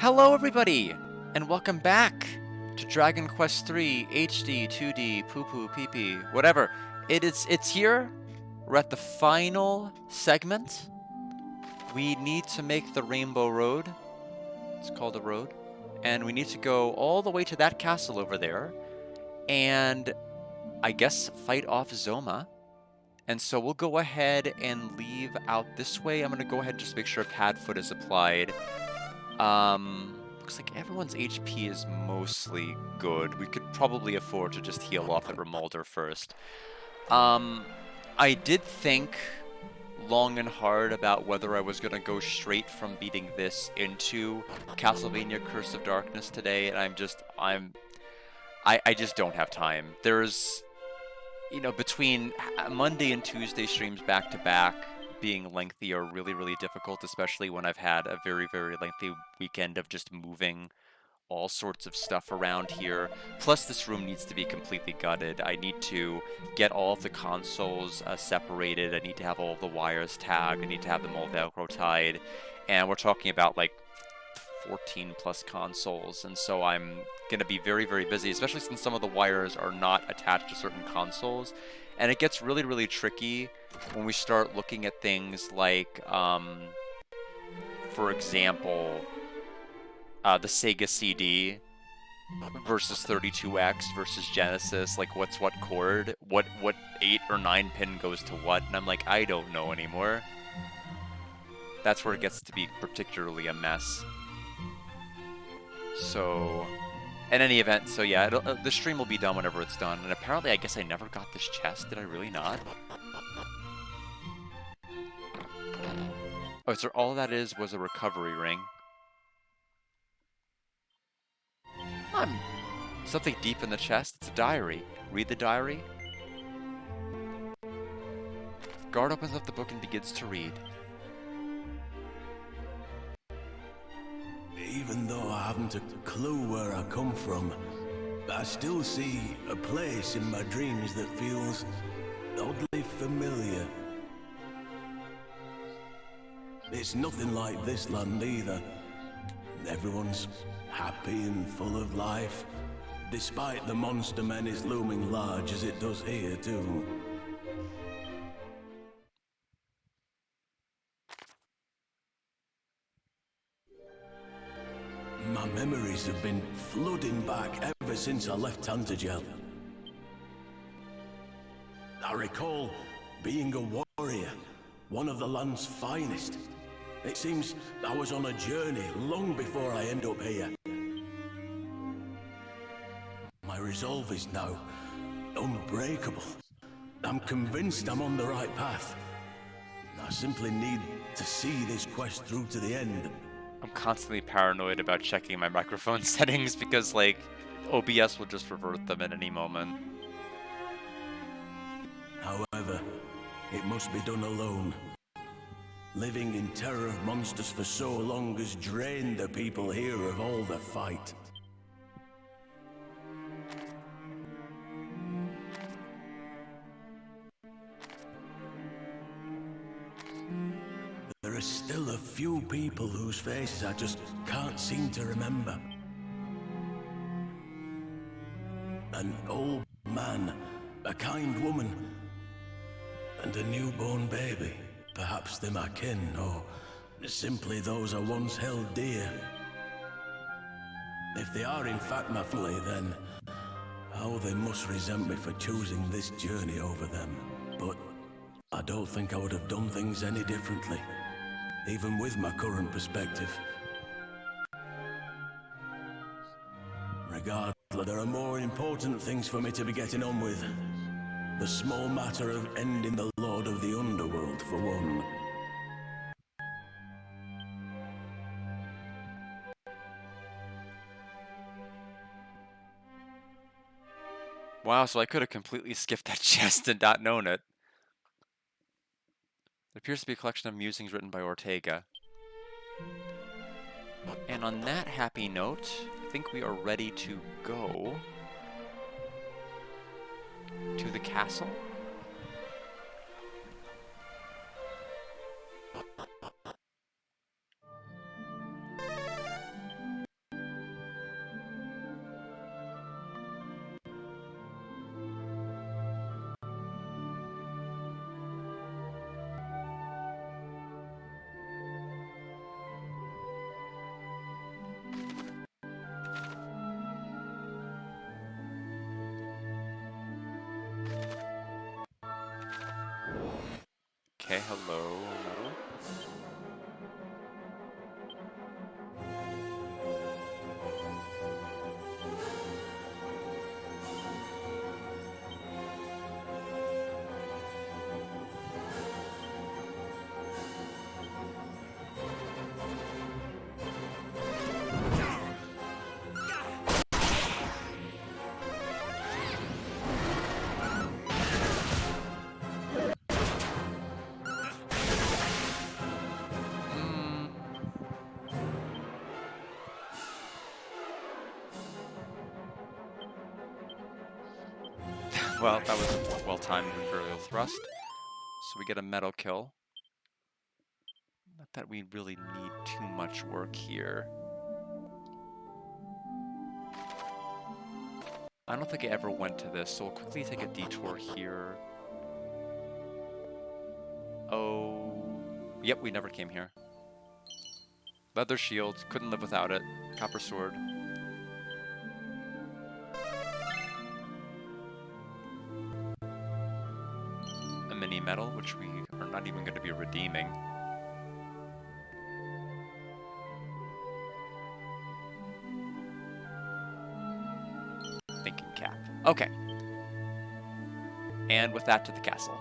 Hello everybody, and welcome back to Dragon Quest III HD-2D poo-poo pee-pee, whatever. It's here. We're at the final segment. We need to make the Rainbow Road. It's called the road. And we need to go all the way to that castle over there and I guess fight off Zoma. And so we'll go ahead and leave out this way. I'm gonna go ahead and just make sure pad foot is applied. Looks like everyone's HP is mostly good. We could probably afford to just heal off at Rimuldar first. I did think long and hard about whether I was going to go straight from beating this into Castlevania Curse of Darkness today, and I just don't have time. There's, between Monday and Tuesday streams back to back, being lengthy are really, really difficult, especially when I've had a very, very lengthy weekend of just moving all sorts of stuff around here. Plus, this room needs to be completely gutted. I need to get all of the consoles separated. I need to have all of the wires tagged. I need to have them all Velcro tied. And we're talking about like 14 plus consoles. And so I'm going to be very, very busy, especially since some of the wires are not attached to certain consoles. And it gets really, really tricky when we start looking at things like, for example, the Sega CD versus 32X versus Genesis. Like, what's what chord? What 8 or 9 pin goes to what? And I'm like, I don't know anymore. That's where it gets to be particularly a mess. So, in any event, so yeah, the stream will be done whenever it's done. And apparently, I guess I never got this chest. Did I really not? Oh, so all that was a recovery ring. Something deep in the chest. It's a diary. Read the diary. Guard opens up the book and begins to read. Even though I haven't a clue where I come from, I still see a place in my dreams that feels oddly familiar. It's nothing like this land either. Everyone's happy and full of life, despite the monster menace looming large as it does here too. My memories have been flooding back ever since I left Tantagel. I recall being a warrior, one of the land's finest. It seems I was on a journey long before I end up here. My resolve is now unbreakable. I'm convinced I'm on the right path. I simply need to see this quest through to the end. I'm constantly paranoid about checking my microphone settings because, like, OBS will just revert them at any moment. However, it must be done alone. Living in terror of monsters for so long has drained the people here of all the fight. There are still a few people whose faces I just can't seem to remember. An old man, a kind woman, and a newborn baby. Perhaps they're my kin, or simply those I once held dear. If they are in fact my family, then how they must resent me for choosing this journey over them. But I don't think I would have done things any differently, even with my current perspective. Regardless, there are more important things for me to be getting on with. The small matter of ending the Lord of the Underworld, for one. Wow, so I could have completely skipped that chest and not known it. It appears to be a collection of musings written by Ortega. And on that happy note, I think we are ready to go to the castle. Okay, hello, metal. Well, that was a well-timed Imperial thrust. So we get a metal kill. Not that we really need too much work here. I don't think I ever went to this, so we'll quickly take a detour here. Oh, yep, we never came here. Leather shield, couldn't live without it. Copper sword. A mini metal, which we are not even going to be redeeming. Thinking cap. Okay. And with that, to the castle.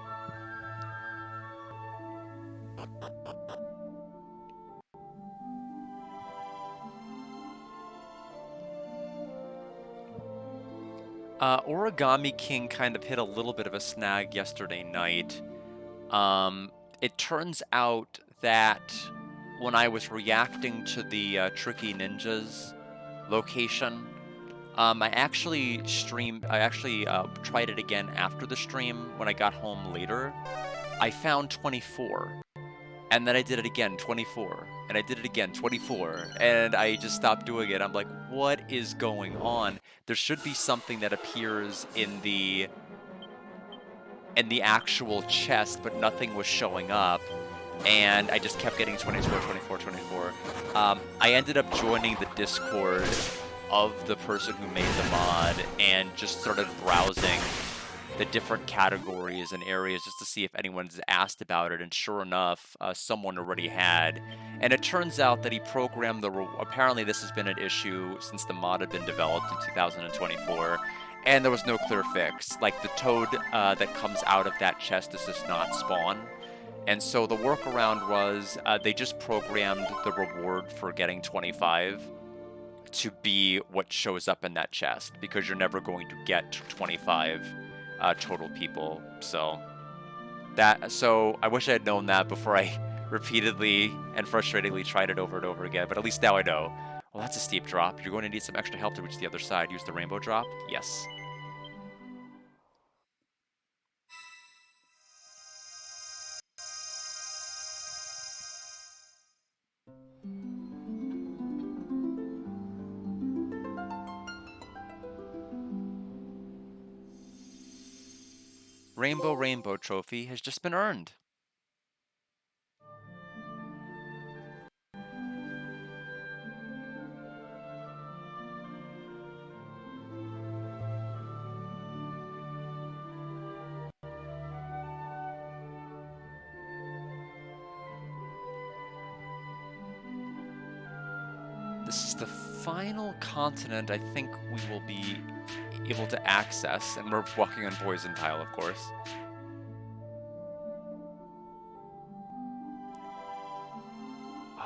Origami King kind of hit a little bit of a snag yesterday night. It turns out that when I was reacting to the Tricky Ninjas location, I actually tried it again after the stream when I got home later. I found 24. And then I did it again, 24. And I did it again, 24. And I just stopped doing it. I'm like, what is going on? There should be something that appears in the actual chest, but nothing was showing up. And I just kept getting 24, 24, 24. I ended up joining the Discord of the person who made the mod and just started browsing the different categories and areas just to see if anyone's asked about it, and sure enough, someone already had. And it turns out that he programmed apparently this has been an issue since the mod had been developed in 2024, and there was no clear fix. Like, the toad that comes out of that chest does just not spawn. And so the workaround was they just programmed the reward for getting 25 to be what shows up in that chest, because you're never going to get 25 total people. So I wish I had known that before I repeatedly and frustratingly tried it over and over again, but at least now I know. Well, that's a steep drop. You're going to need some extra help to reach the other side. Use the rainbow drop? Yes. Rainbow trophy has just been earned. This is the final continent I think we will be able to access, and we're walking on Poison Tile, of course.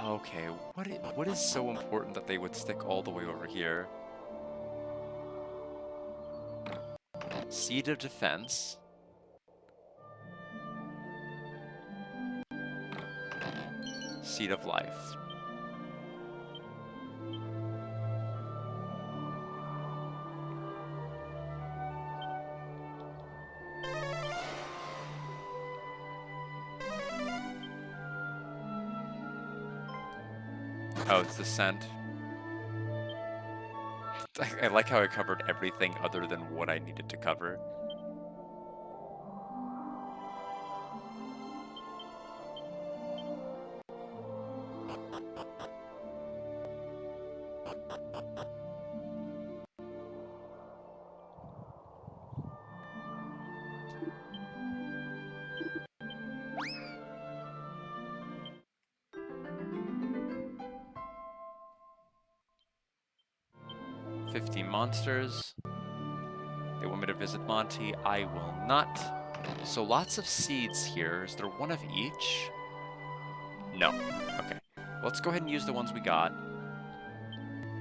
Okay, what is so important that they would stick all the way over here? Seed of Defense. Seed of Life. Oh, it's the scent. I like how I covered everything other than what I needed to cover. 50 monsters. They want me to visit Monty. I will not. So lots of seeds here. Is there one of each? No. Okay. Let's go ahead and use the ones we got.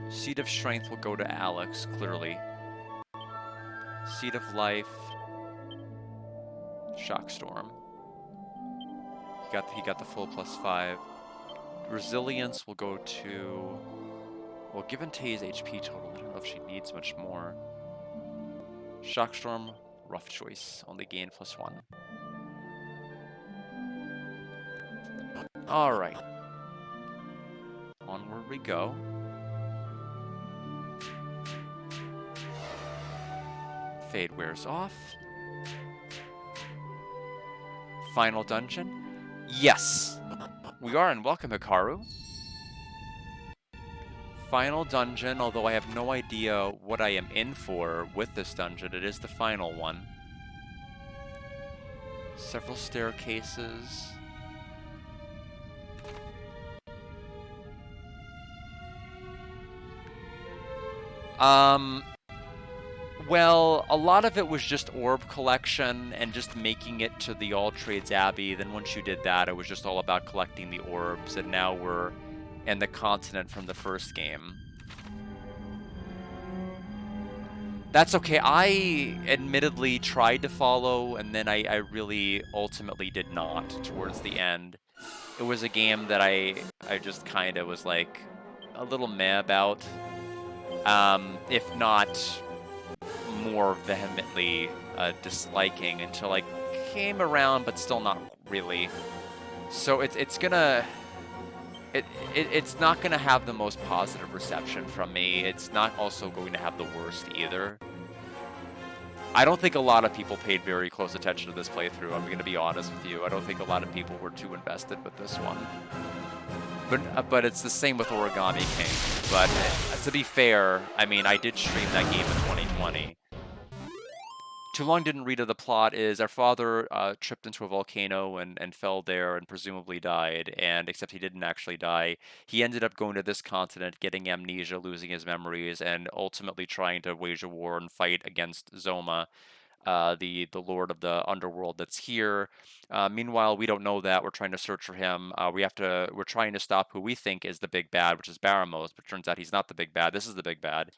Seed of Strength will go to Alex, clearly. Seed of Life. Shockstorm. He got the full +5. Resilience will go to... Well, given Tay's HP total, I don't know if she needs much more. Shockstorm, rough choice. Only gain +1. Alright. Onward we go. Fade wears off. Final dungeon. Yes! We are in Welcome, Hikaru. Final dungeon, although I have no idea what I am in for with this dungeon. It is the final one. Several staircases. Well, a lot of it was just orb collection and just making it to the All Trades Abbey. Then once you did that, it was just all about collecting the orbs, and now we're in the continent from the first game. That's okay. I admittedly tried to follow, and then I really ultimately did not towards the end. It was a game that I just kind of was like a little meh about, if not more vehemently disliking, until I came around, but still not really. So it's not gonna have the most positive reception from me. It's not also going to have the worst either. I don't think a lot of people paid very close attention to this playthrough. I'm gonna be honest with you. I don't think a lot of people were too invested with this one. But it's the same with Origami King. But to be fair, I mean, I did stream that game in 2020. Too long didn't read of the plot is our father tripped into a volcano and fell there and presumably died, and except he didn't actually die. He ended up going to this continent, getting amnesia, losing his memories, and ultimately trying to wage a war and fight against Zoma, the lord of the underworld that's here. Meanwhile, we don't know that. We're trying to search for him. We're trying to stop who we think is the big bad, which is Baramos, but turns out he's not the big bad. This is the big bad.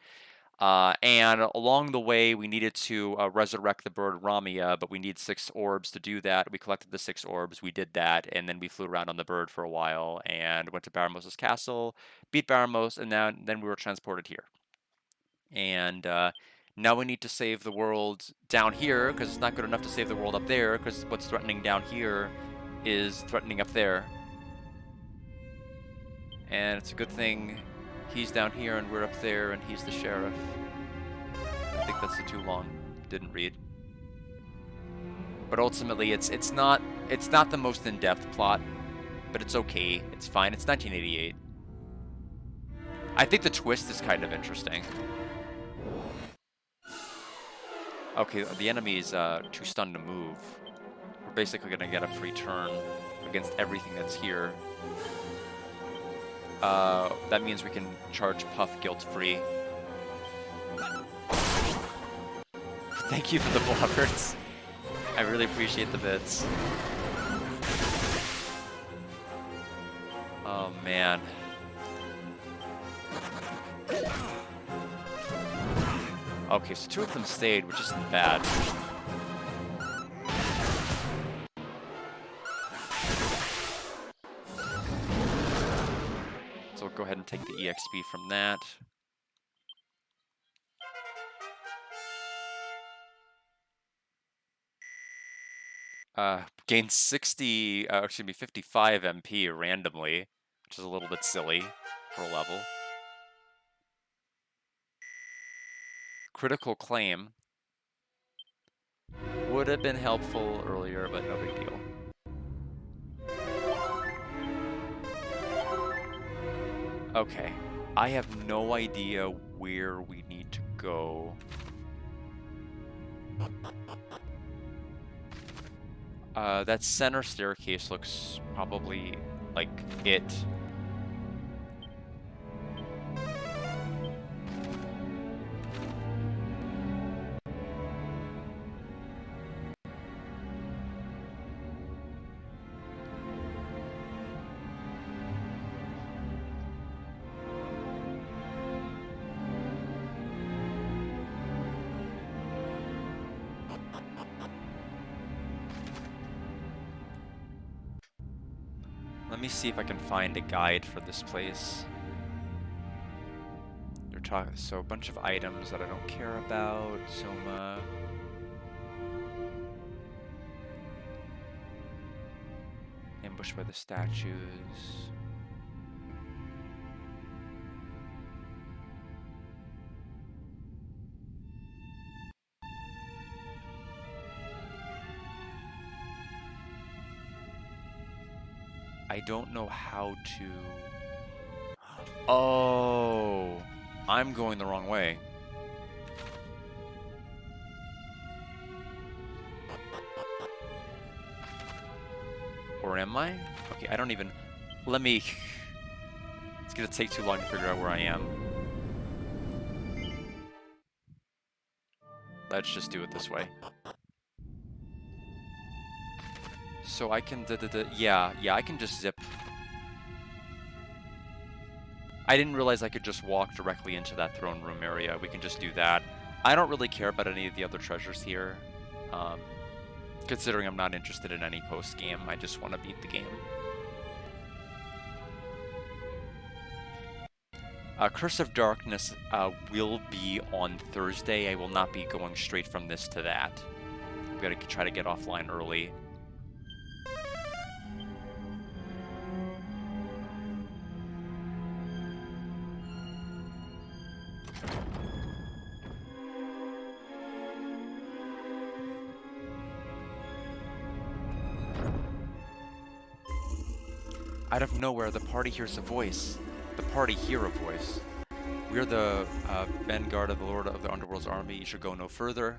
And along the way, we needed to resurrect the bird Ramia, but we need 6 orbs to do that. We collected the 6 orbs, we did that, and then we flew around on the bird for a while and went to Baramos' castle, beat Baramos, and then we were transported here. And now we need to save the world down here, because it's not good enough to save the world up there, because what's threatening down here is threatening up there. And it's a good thing he's down here and we're up there and he's the sheriff. I think that's too long. Didn't read. But ultimately, it's not the most in-depth plot, but it's okay. It's fine. It's 1988. I think the twist is kind of interesting. Okay, the enemy's too stunned to move. We're basically gonna get a free turn against everything that's here. That means we can charge Puff guilt-free. Thank you for the blockers. I really appreciate the bits. Oh, man. Okay, so 2 of them stayed, which isn't bad. So we'll go ahead and take the EXP from that. Gained 55 MP randomly, which is a little bit silly for a level. Critical claim. Would have been helpful earlier, but no big deal. Okay, I have no idea where we need to go. That center staircase looks probably like it. Let me see if I can find a guide for this place. They're talking, so a bunch of items that I don't care about. Soma. Ambushed by the statues. I don't know how to... Oh, I'm going the wrong way. Or am I? Okay, I don't even... Let me... It's gonna take too long to figure out where I am. Let's just do it this way. So I can... Yeah, I can just zip. I didn't realize I could just walk directly into that throne room area. We can just do that. I don't really care about any of the other treasures here. Considering I'm not interested in any post-game, I just want to beat the game. Curse of Darkness will be on Thursday. I will not be going straight from this to that. I've got to try to get offline early. Out of nowhere, the party hears a voice. The party hear a voice. We're the vanguard of the Lord of the Underworld's army. You should go no further.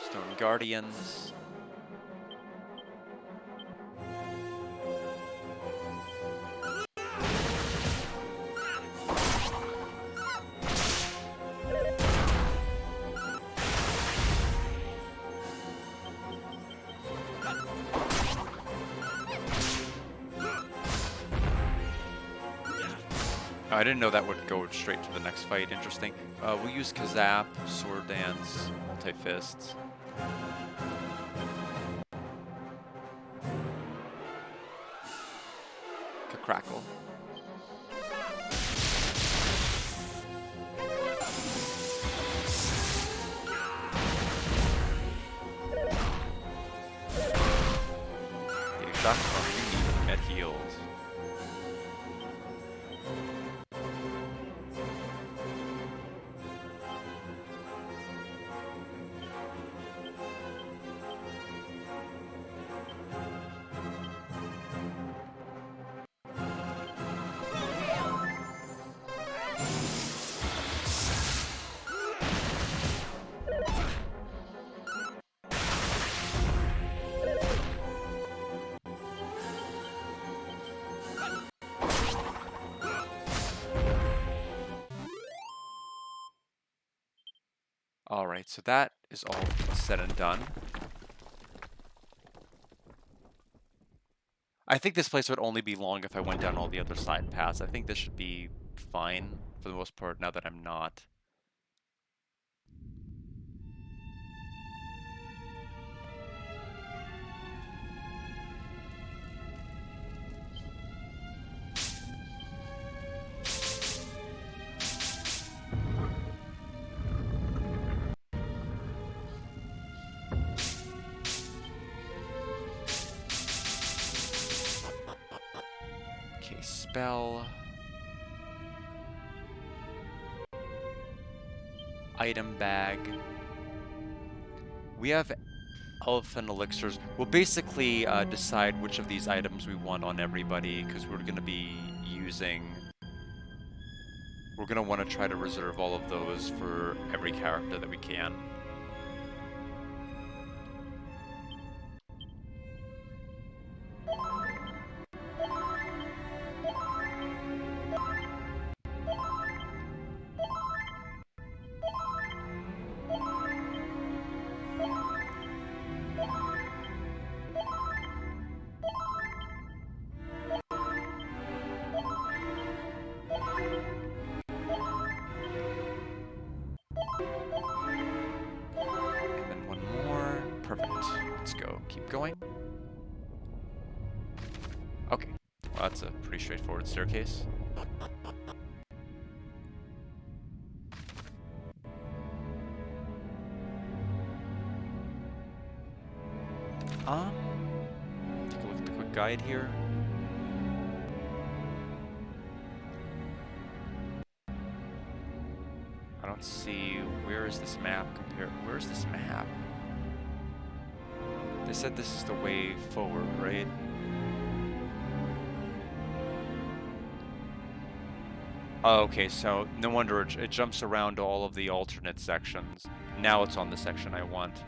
Stone Guardians. I didn't know that would go straight to the next fight. Interesting. We'll use Kazap, Sword Dance, Multi-Fists. Crackle. Getting shocked from you at heals. Alright, so that is all said and done. I think this place would only be long if I went down all the other side paths. I think this should be fine for the most part now that I'm not. Okay, spell. Item bag. We have elephant elixirs. We'll basically decide which of these items we want on everybody, because we're going to be using... We're going to want to try to reserve all of those for every character that we can. Keep going. Okay. Well, that's a pretty straightforward staircase. Take a look at the quick guide here. I don't see, where is this map compared? Where is this map? They said this is the way forward, right? Oh, okay, so no wonder it jumps around all of the alternate sections. Now it's on the section I want.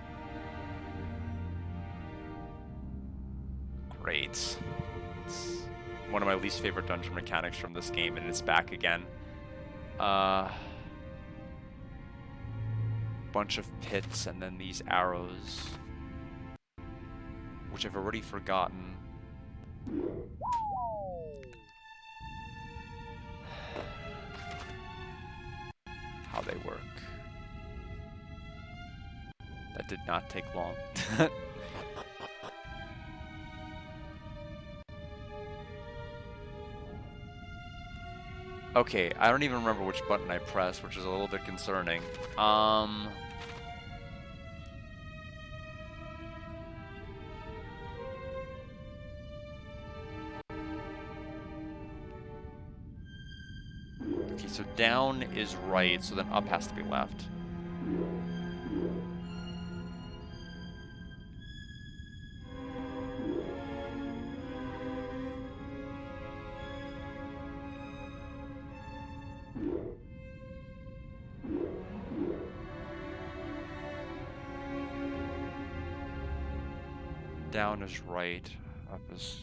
Great. It's one of my least favorite dungeon mechanics from this game, and it's back again. Bunch of pits and then these arrows, which I've already forgotten. How they work. That did not take long. Okay, I don't even remember which button I pressed, which is a little bit concerning. Okay, so down is right, so then up has to be left. Down is right, up is...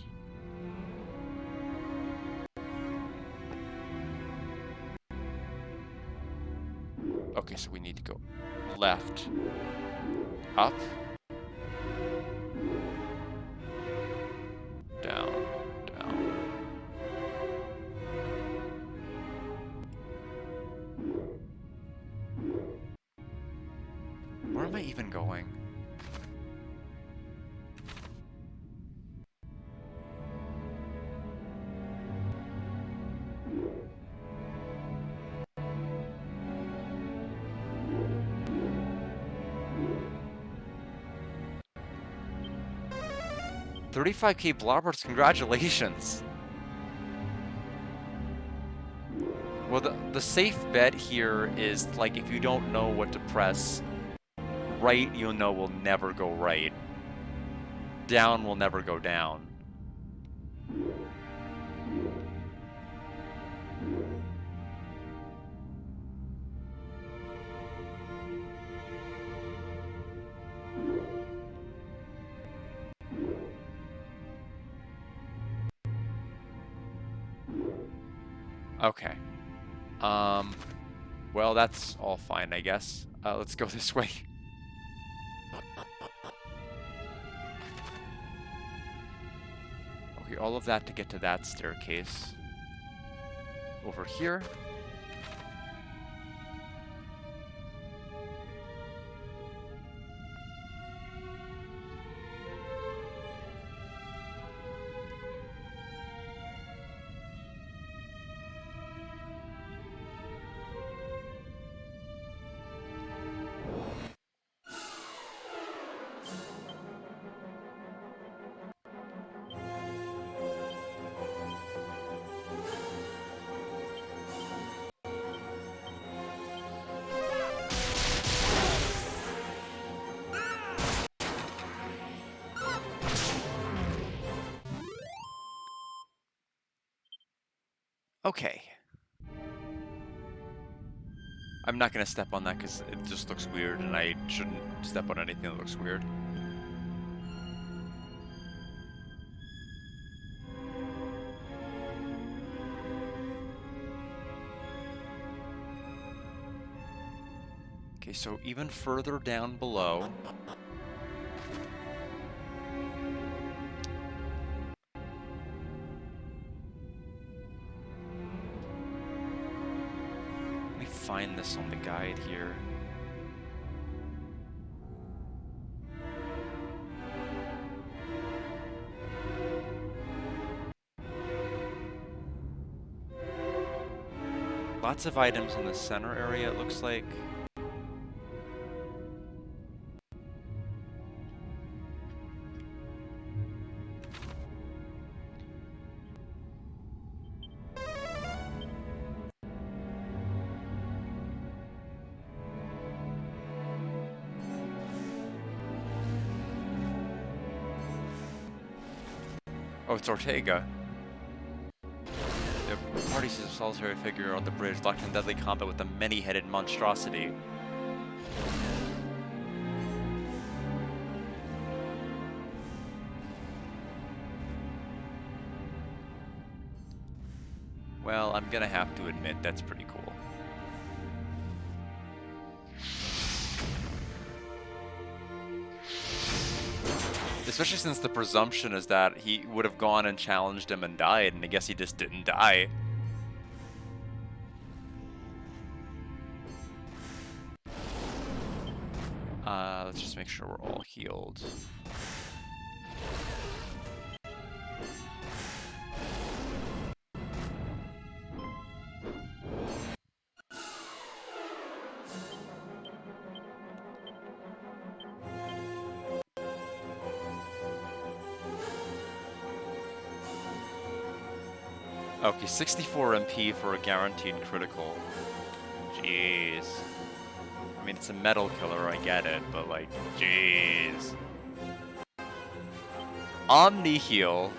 Okay, so we need to go left, up, down, down. Where am I even going? $35K blobbers, congratulations! Well, the safe bet here is, like, if you don't know what to press, right, you'll know will never go right. Down will never go down. Okay. Well, that's all fine, I guess. Let's go this way. Okay, all of that to get to that staircase. Over here. Okay. I'm not gonna step on that because it just looks weird, and I shouldn't step on anything that looks weird. Okay, so even further down below... find this on the guide here. Lots of items in the center area, it looks like. Oh, it's Ortega. The party sees a solitary figure on the bridge, locked in deadly combat with a many-headed monstrosity. Well, I'm gonna have to admit, that's pretty cool. Especially since the presumption is that he would have gone and challenged him and died, and I guess he just didn't die. Let's just make sure we're all healed. Okay, 64 MP for a guaranteed critical. Jeez. I mean, it's a metal killer, I get it, but like, jeez. Omni heal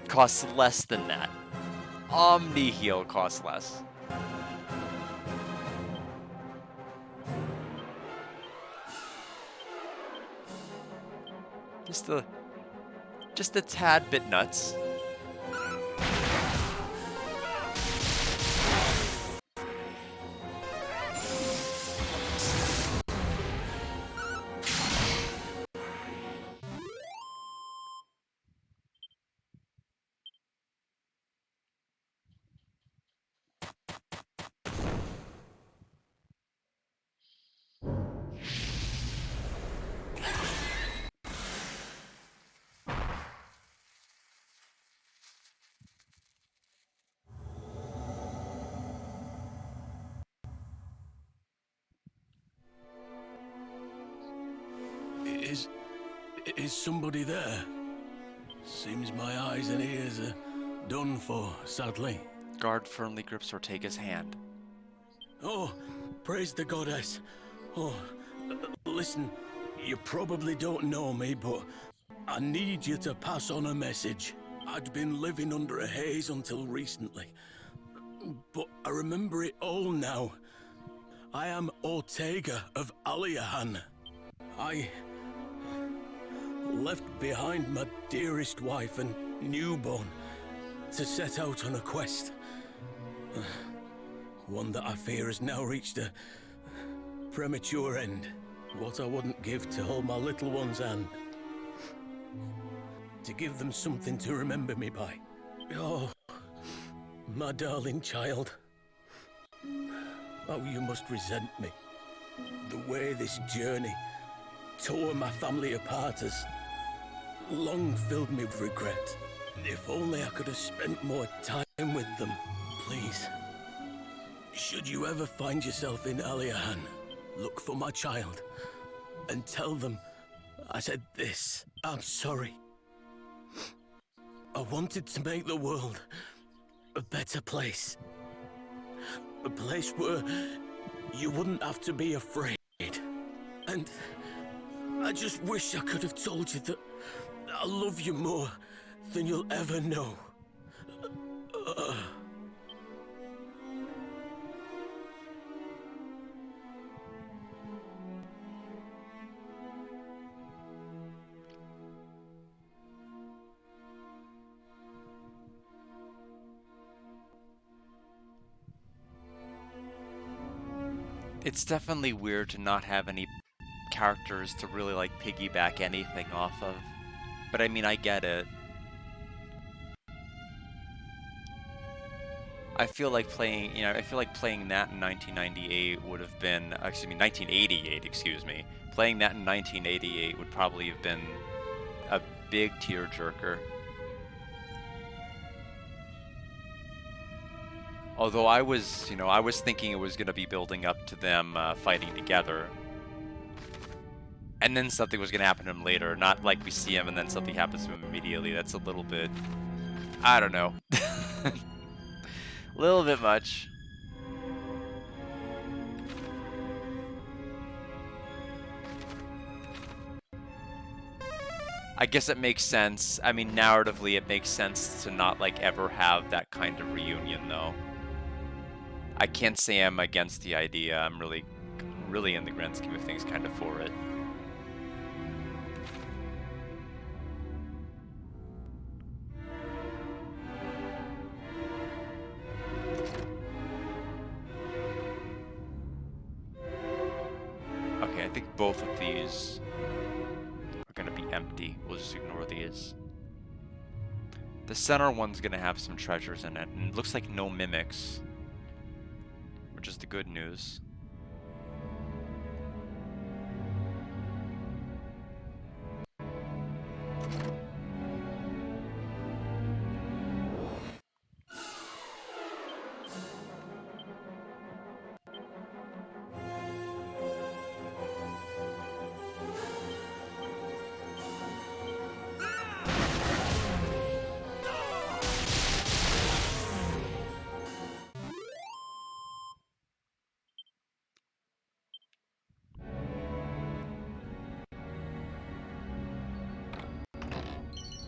costs less than that. Omni heal costs less. Just a tad bit nuts. Is somebody there? Seems my eyes and ears are done for, sadly. Guard firmly grips Ortega's hand. Oh, praise the goddess. Oh, listen, you probably don't know me, but I need you to pass on a message. I'd been living under a haze until recently, but I remember it all now. I am Ortega of Aliahan. I left behind my dearest wife and newborn to set out on a quest. One that I fear has now reached a premature end. What I wouldn't give to hold my little one's hand. To give them something to remember me by. Oh, my darling child. Oh, you must resent me. The way this journey tore my family apart has long filled me with regret. If only I could have spent more time with them, please. Should you ever find yourself in Aliahan, look for my child and tell them I said this. I'm sorry. I wanted to make the world a better place. A place where you wouldn't have to be afraid. And I just wish I could have told you that I love you more than you'll ever know. It's definitely weird to not have any characters to really like piggyback anything off of. But I mean, I get it. I feel like playing, I feel like playing that in 1998 would have been, 1988, excuse me. Playing that in 1988 would probably have been a big tearjerker. Although I was, I was thinking it was going to be building up to them fighting together. And then something was going to happen to him later. Not like we see him and then something happens to him immediately. That's a little bit... I don't know. A little bit much. I guess it makes sense. I mean, narratively, it makes sense to not, like, ever have that kind of reunion, though. I can't say I'm against the idea. I'm really in the grand scheme of things, kind of for it. Okay, I think both of these are going to be empty. We'll just ignore these. The center one's going to have some treasures in it, and it looks like no mimics, which is the good news.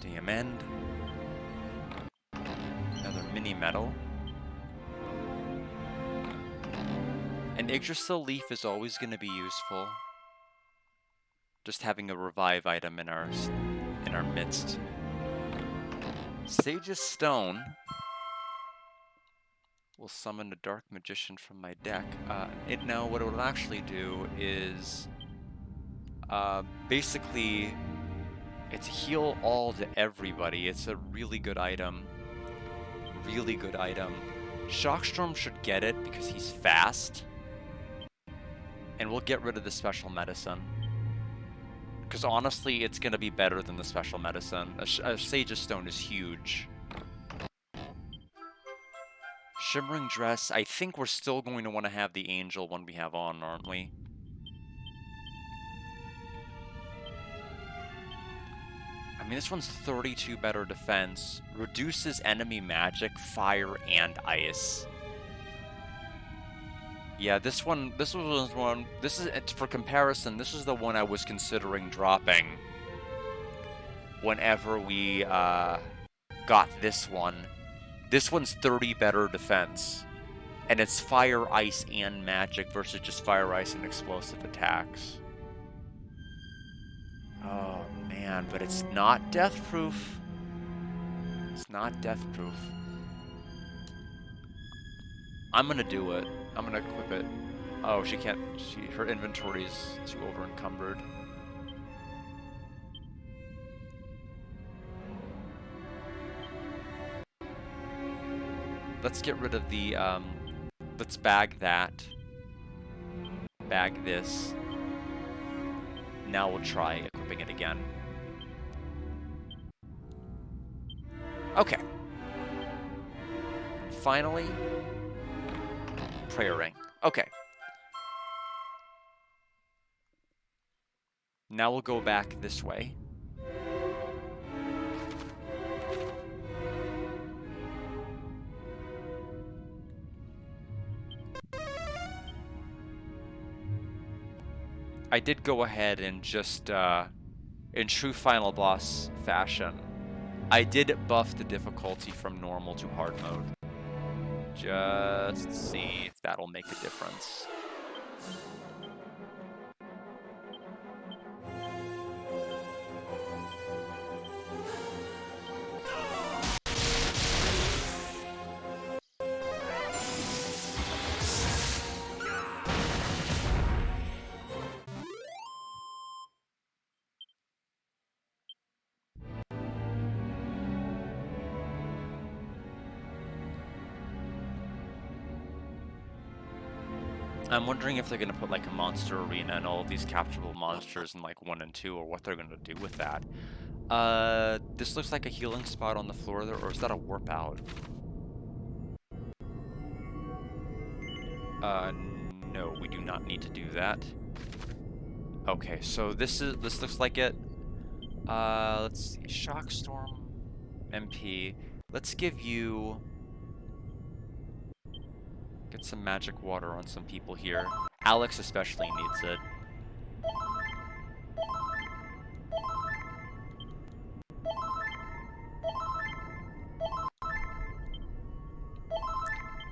Diamond. Another mini metal. An Yggdrasil leaf is always going to be useful. Just having a revive item in our midst. Sage's Stone will summon a Dark Magician from my deck. Now what it will actually do is basically it's heal all to everybody. It's a really good item. Really good item. Shockstorm should get it because he's fast. And we'll get rid of the special medicine. Because honestly, it's going to be better than the special medicine. A Sage's Stone is huge. Shimmering Dress. I think we're still going to want to have the Angel when we have on, aren't we? I mean, this one's 32 better defense. Reduces enemy magic, fire, and ice. Yeah, this was one. This is, for comparison, this is the one I was considering dropping whenever we got this one. This one's 30 better defense, and it's fire, ice, and magic versus just fire, ice, and explosive attacks. Oh man, but it's not death proof. It's not death proof. I'm gonna do it. I'm gonna equip it. Oh, she can't. Her inventory's too over encumbered. Let's get rid of the. Let's bag that. Bag this. Now we'll try equipping it again. Okay. Finally. Prayer ring. Okay. Now we'll go back this way. I did go ahead and just, in true final boss fashion, I did buff the difficulty from normal to hard mode. Just see if that'll make a difference. I'm wondering if they're going to put like a monster arena and all of these capturable monsters in like 1 and 2, or what they're going to do with that. This looks like a healing spot on the floor there, or is that a warp out? No, we do not need to do that. Okay, so this looks like it. Let's see, Shockstorm MP. Let's give you... Get some magic water on some people here. Alex especially needs it.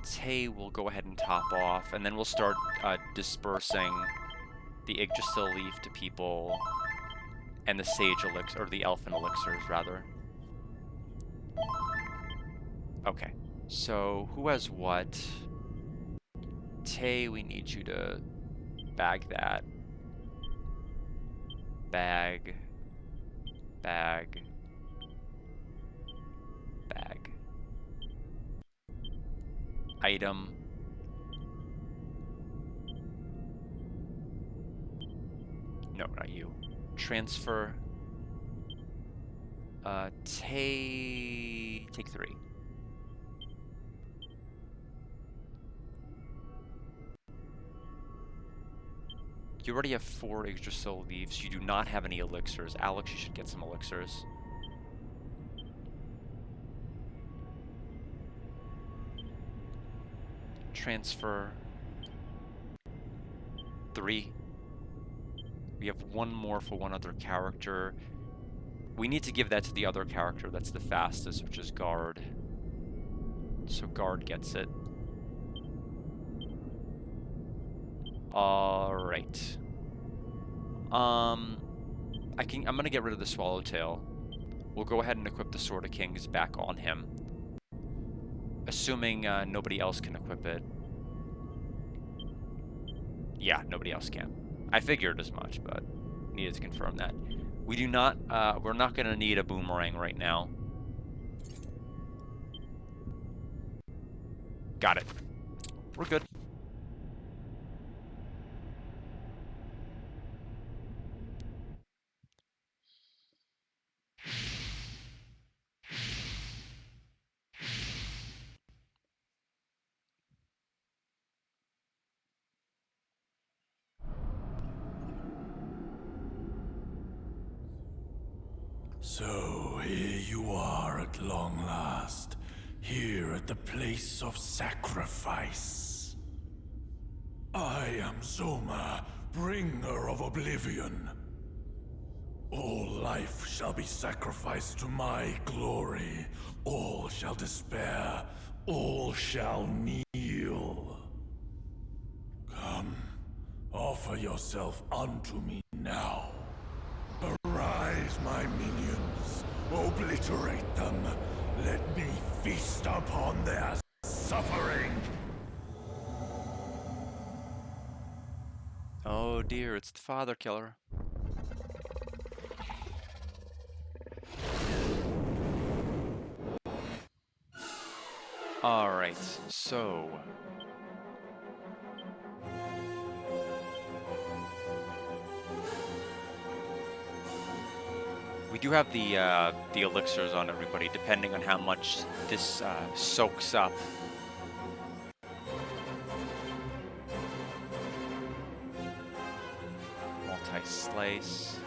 Tay will go ahead and top off, and then we'll start dispersing the Yggdrasil leaf to people, and the sage elixir, or the elfin elixirs, rather. Okay, so who has what? Tay, we need you to bag that. Bag. Bag. Bag. Item. No, not you. Transfer. Take 3. You already have 4 Yggdrasil leaves. You do not have any elixirs. Alex, you should get some elixirs. Transfer. 3. We have 1 more for 1 other character. We need to give that to the other character that's the fastest, which is Guard. So Guard gets it. Alright. I'm gonna get rid of the Swallowtail. We'll go ahead and equip the Sword of Kings back on him. Assuming nobody else can equip it. Yeah, nobody else can. I figured as much, but needed to confirm that. We do not, we're not gonna need a boomerang right now. Got it. We're good. So here you are at long last, here at the place of sacrifice. I am Zoma, bringer of oblivion. All life shall be sacrificed to my glory. All shall despair. All shall kneel. Come, offer yourself unto me now. Arise, my minions. Obliterate them. Let me feast upon their suffering. Oh dear, it's the Father Killer. Alright, so... we do have the elixirs on everybody, depending on how much this soaks up. Multi-slice.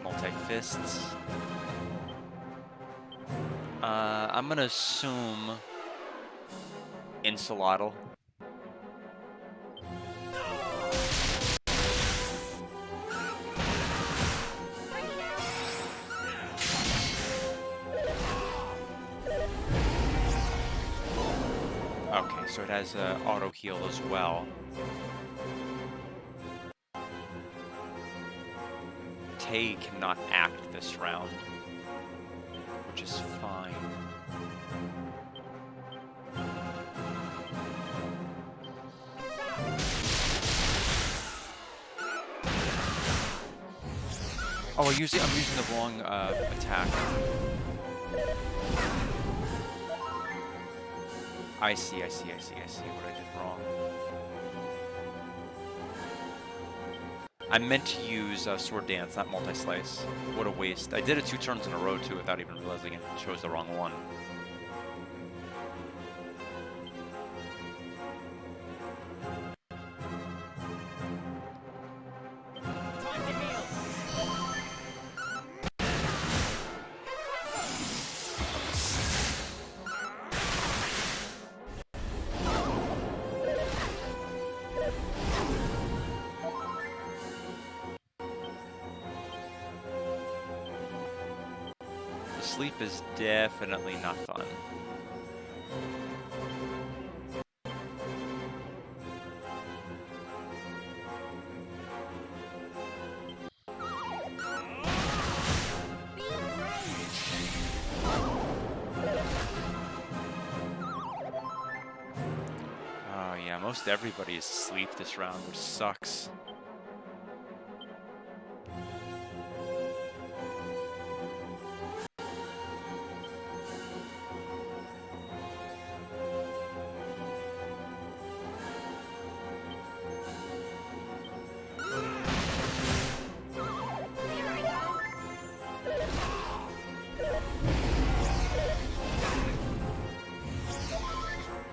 Multi-fists. I'm gonna assume Insulatl. Okay, so it has auto heal as well. Tay cannot act this round, which is fine. Oh, I'm using the wrong attack. I see what I did wrong. I meant to use Sword Dance, not Multi-Slice. What a waste. I did it 2 turns in a row, too, without even realizing it. Chose the wrong one. Sleep is definitely not fun. Oh yeah, most everybody is asleep this round, which sucks.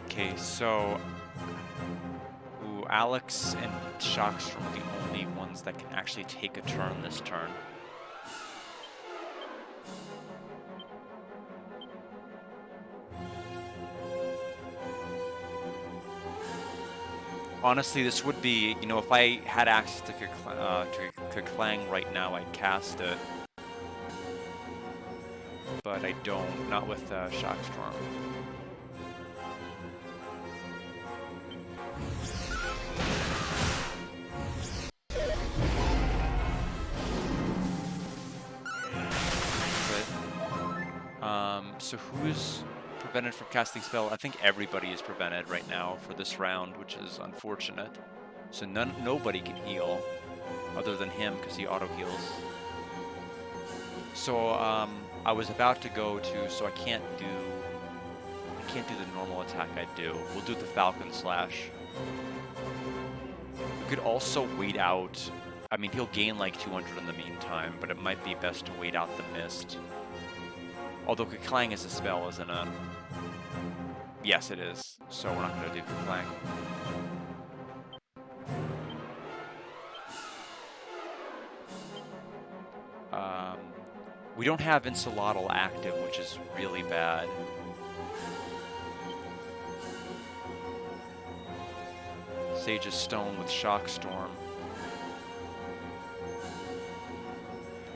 Okay, so Alex and Shockstrom are the only ones that can actually take a turn this turn. Honestly, this would be, you know, if I had access to Keklang right now, I'd cast it. But I don't, not with Shockstorm. So who's prevented from casting spell? I think everybody is prevented right now for this round, which is unfortunate. So nobody can heal other than him because he auto heals. So I was about to go to, so I can't do the normal attack I do. We'll do the Falcon Slash. We could also wait out. I mean, he'll gain like 200 in the meantime, but it might be best to wait out the mist. Although Keklang is a spell, isn't it? Yes, it is. So we're not going to do Keklang. We don't have Insolotl active, which is really bad. Sage's Stone with Shockstorm.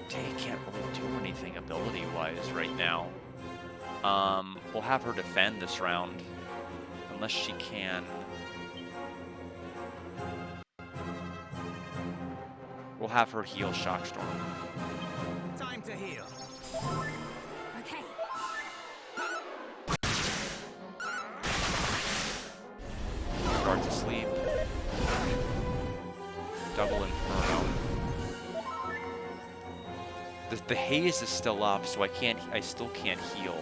Tay can't really do anything ability-wise right now. We'll have her defend this round. Unless she can... We'll have her heal Shockstorm. Time to heal. Okay. Guard to sleep. Double Inferno. The haze is still up, so I still can't heal.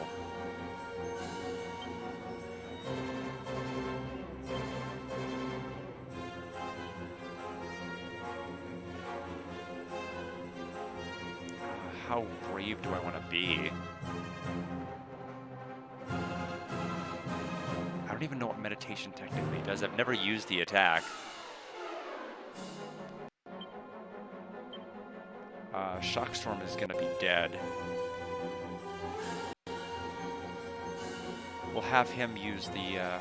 How brave do I want to be? I don't even know what meditation technically does. I've never used the attack. Shockstorm is going to be dead. We'll have him use the... I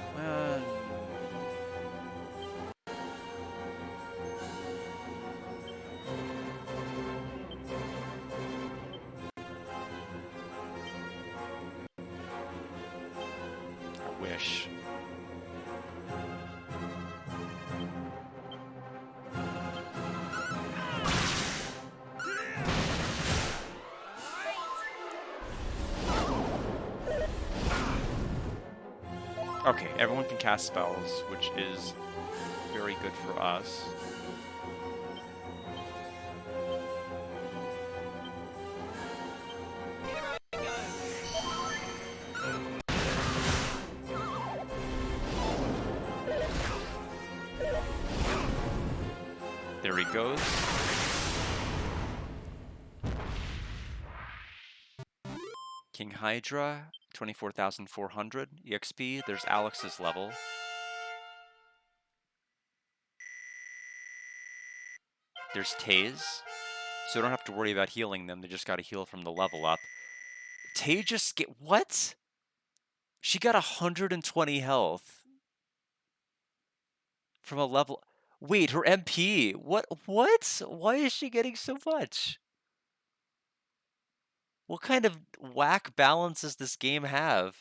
wish. Okay, everyone can cast spells, which is very good for us. There Here he goes. King Hydra, 24,400 EXP. There's Alex's level. There's Taze. So you don't have to worry about healing them. They just got to heal from the level up. Tay just get... What? She got 120 health. From a level... Wait, her MP. What? Why is she getting so much? What kind of whack balance does this game have?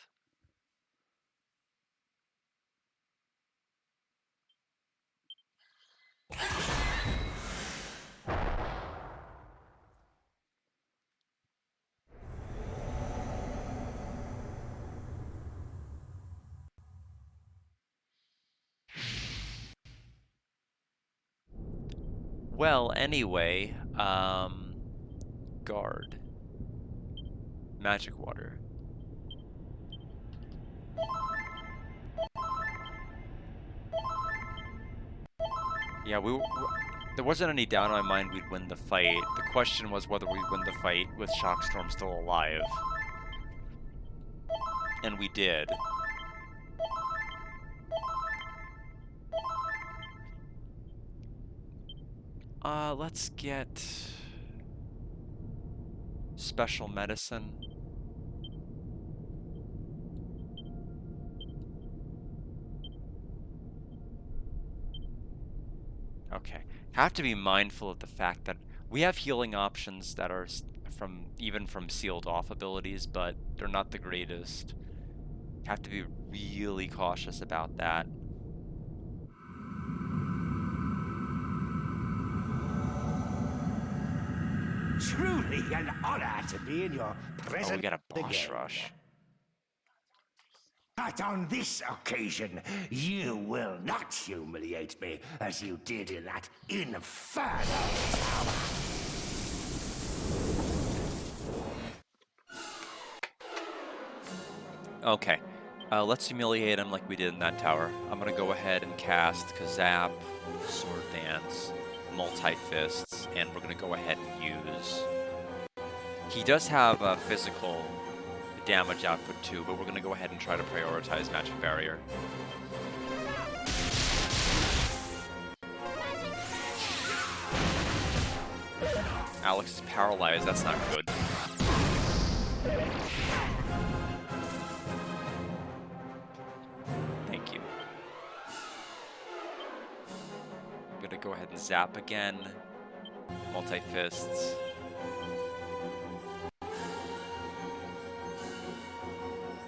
Well, anyway, guard. Magic water. Yeah, there wasn't any doubt in my mind we'd win the fight. The question was whether we'd win the fight with Shockstorm still alive. And we did. Let's get special medicine. Okay. Have to be mindful of the fact that we have healing options that are even from sealed off abilities, but they're not the greatest. Have to be really cautious about that. Truly an honor to be in your presence. Oh, we got a boss again. rush. But on this occasion, you will not humiliate me as you did in that infernal tower. Okay, let's humiliate him like we did in that tower. I'm gonna go ahead and cast Kazap, Sword Dance, Multi-Fists, and we're gonna go ahead and use... He does have a physical damage output too, but we're gonna go ahead and try to prioritize Magic Barrier. Alex is paralyzed, that's not good. Thank you. I'm gonna go ahead and zap again. Multi-Fists.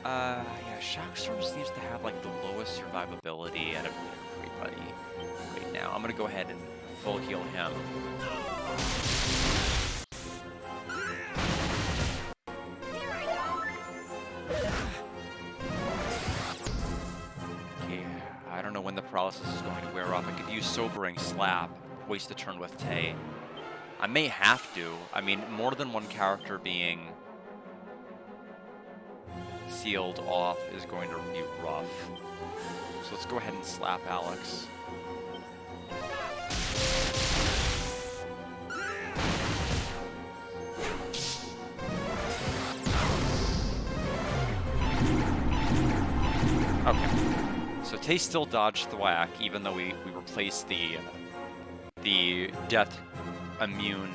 Yeah, Shockstorm seems to have like the lowest survivability out of everybody right now. I'm gonna go ahead and full heal him. Okay, I don't know when the paralysis is going to wear off. I could use Sobering Slap, waste a turn with Tay. I may have to. I mean, more than one character being sealed off is going to be rough. So let's go ahead and slap Alex. Okay. So Tay still dodged the whack, even though we replaced the death immune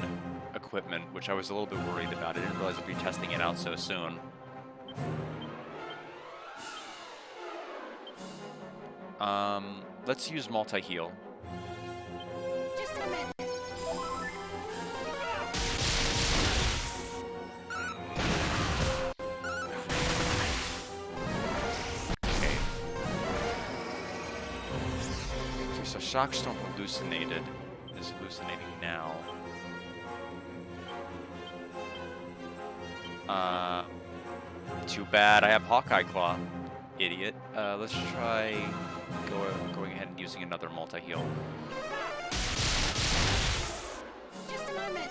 equipment, which I was a little bit worried about. I didn't realize we'd be testing it out so soon. Let's use multi-heal. Just a minute. Okay. Okay, so Shockstorm hallucinated. Is hallucinating now. Too bad I have Hawkeye Claw. Idiot. Let's try going ahead and using another multi-heal. Just a moment.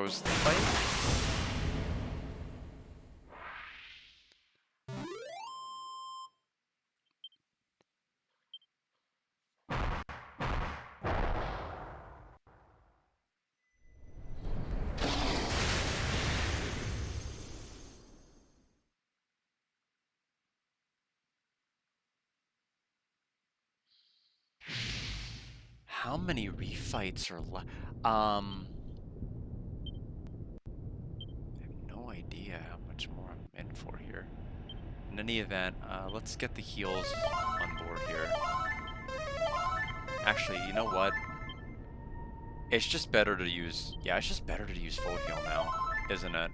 goes the fight. How many refights are left? I have no idea how much more I'm in for here. In any event, let's get the heals on board here. Actually, you know what? It's just better to use... Yeah, it's just better to use full heal now, isn't it?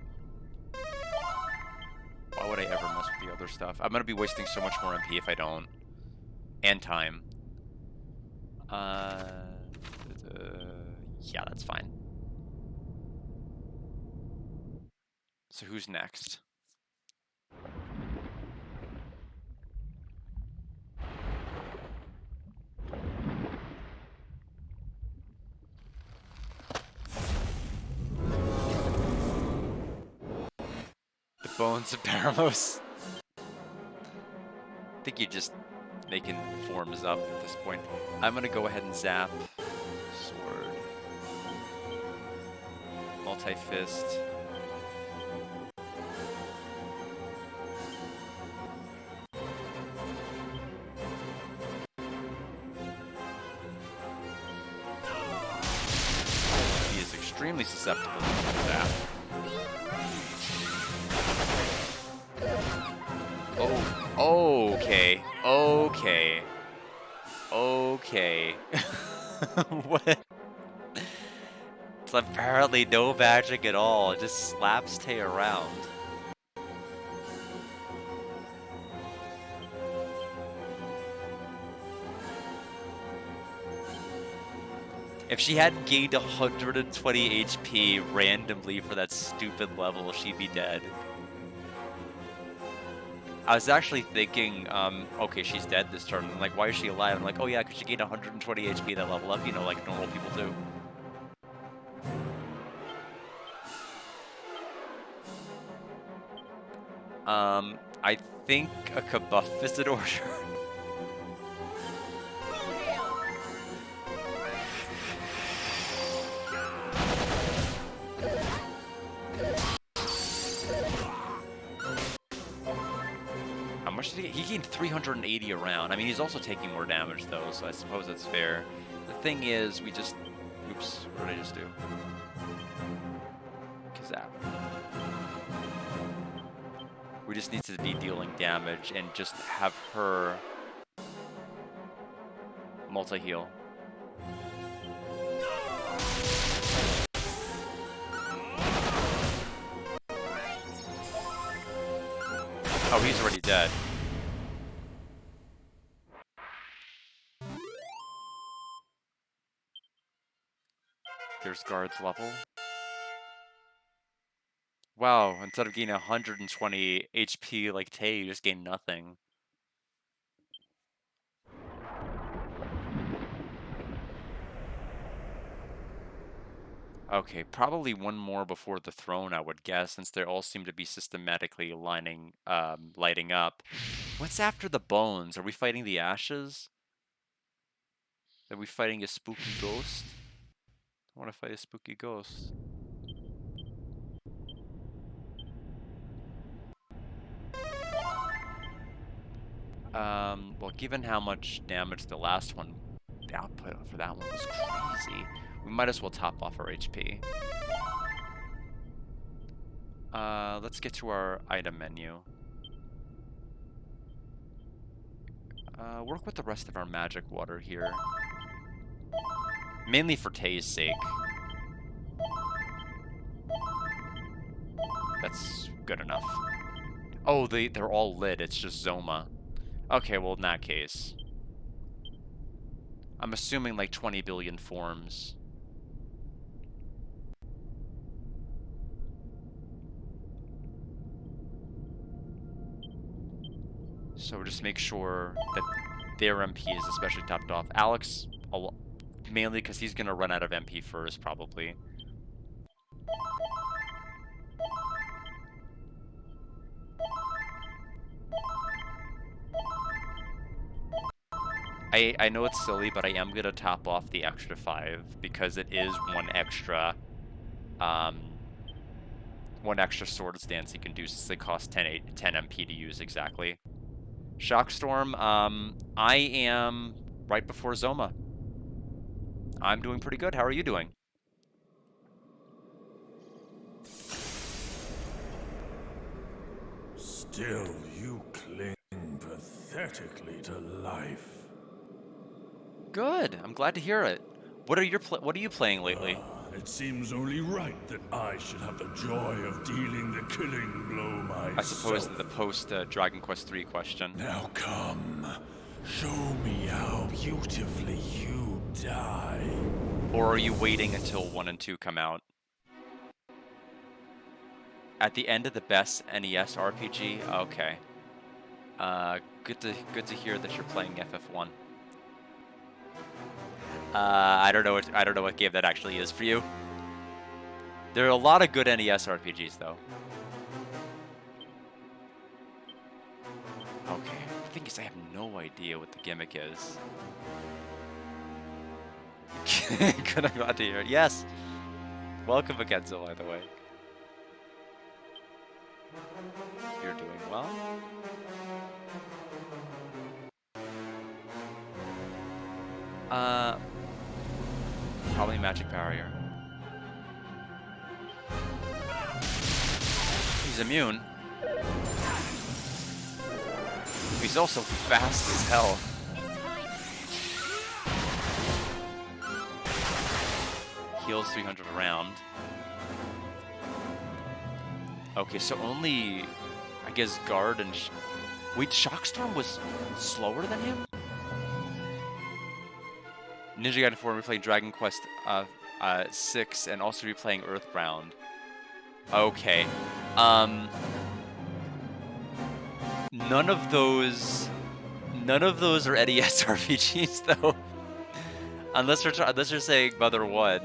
Why would I ever mess with the other stuff? I'm gonna be wasting so much more MP if I don't. And time. Yeah, that's fine. So who's next? The Bones of Paramos. I think you're just making forms up at this point. I'm gonna go ahead and zap. Sword. Multi-fist. He is extremely susceptible to zap. Oh, okay. Okay. Okay. What? It's apparently no magic at all. It just slaps Tay around. If she hadn't gained 120 HP randomly for that stupid level, she'd be dead. I was actually thinking, okay, she's dead this turn. I'm like, why is she alive? I'm like, oh yeah, because she gained 120 HP that level up, you know, like normal people do. I think a Kabuff is in order. How much did he get? He gained 380 around. I mean, he's also taking more damage, though, so I suppose that's fair. The thing is, we just... Oops, what did I just do? Kazap. We just need to be dealing damage and just have her multi-heal. Oh, he's already dead. There's guards level. Wow, instead of gaining 120 HP like Tay, you just gain nothing. Okay, probably one more before the throne, I would guess, since they all seem to be systematically lighting up. What's after the bones? Are we fighting the ashes? Are we fighting a spooky ghost? I want to fight a spooky ghost. Well, given how much damage the last one, the output for that one was crazy, we might as well top off our HP. Let's get to our item menu. Work with the rest of our magic water here. Mainly for Tay's sake. That's good enough. Oh, they're all lit, it's just Zoma. Okay, well in that case. I'm assuming like 20 billion forms. So just make sure that their MP is especially topped off. Alex, mainly because he's going to run out of MP first, probably. I know it's silly, but I am gonna top off the extra 5 because it is one extra sword stance you can do since they cost 10 MP to use exactly. Shockstorm, I am right before Zoma. I'm doing pretty good. How are you doing? Still, you cling pathetically to life. Good. I'm glad to hear it. What are you playing lately? It seems only right that I should have the joy of dealing the killing blow myself. I suppose the post Dragon Quest III question. Now come, show me how beautifully you die. Or are you waiting until 1 and 2 come out? At the end of the best NES RPG? Okay. Good to hear that you're playing FF1. I don't know what game that actually is for you. There are a lot of good NES RPGs though. Okay. The thing is, I have no idea what the gimmick is. Good, I'm glad to hear it. Yes! Welcome, Akenzo, by the way. You're doing well. Probably Magic Barrier. He's immune. He's also fast as hell. Heals 300 a round. Okay, so only, I guess, Guard and... Wait, Shockstorm was slower than him? Ninja Gaiden 4 replaying Dragon Quest 6 and also replaying Earthbound. Okay. None of those are NES RPGs though. unless you're saying Mother 1.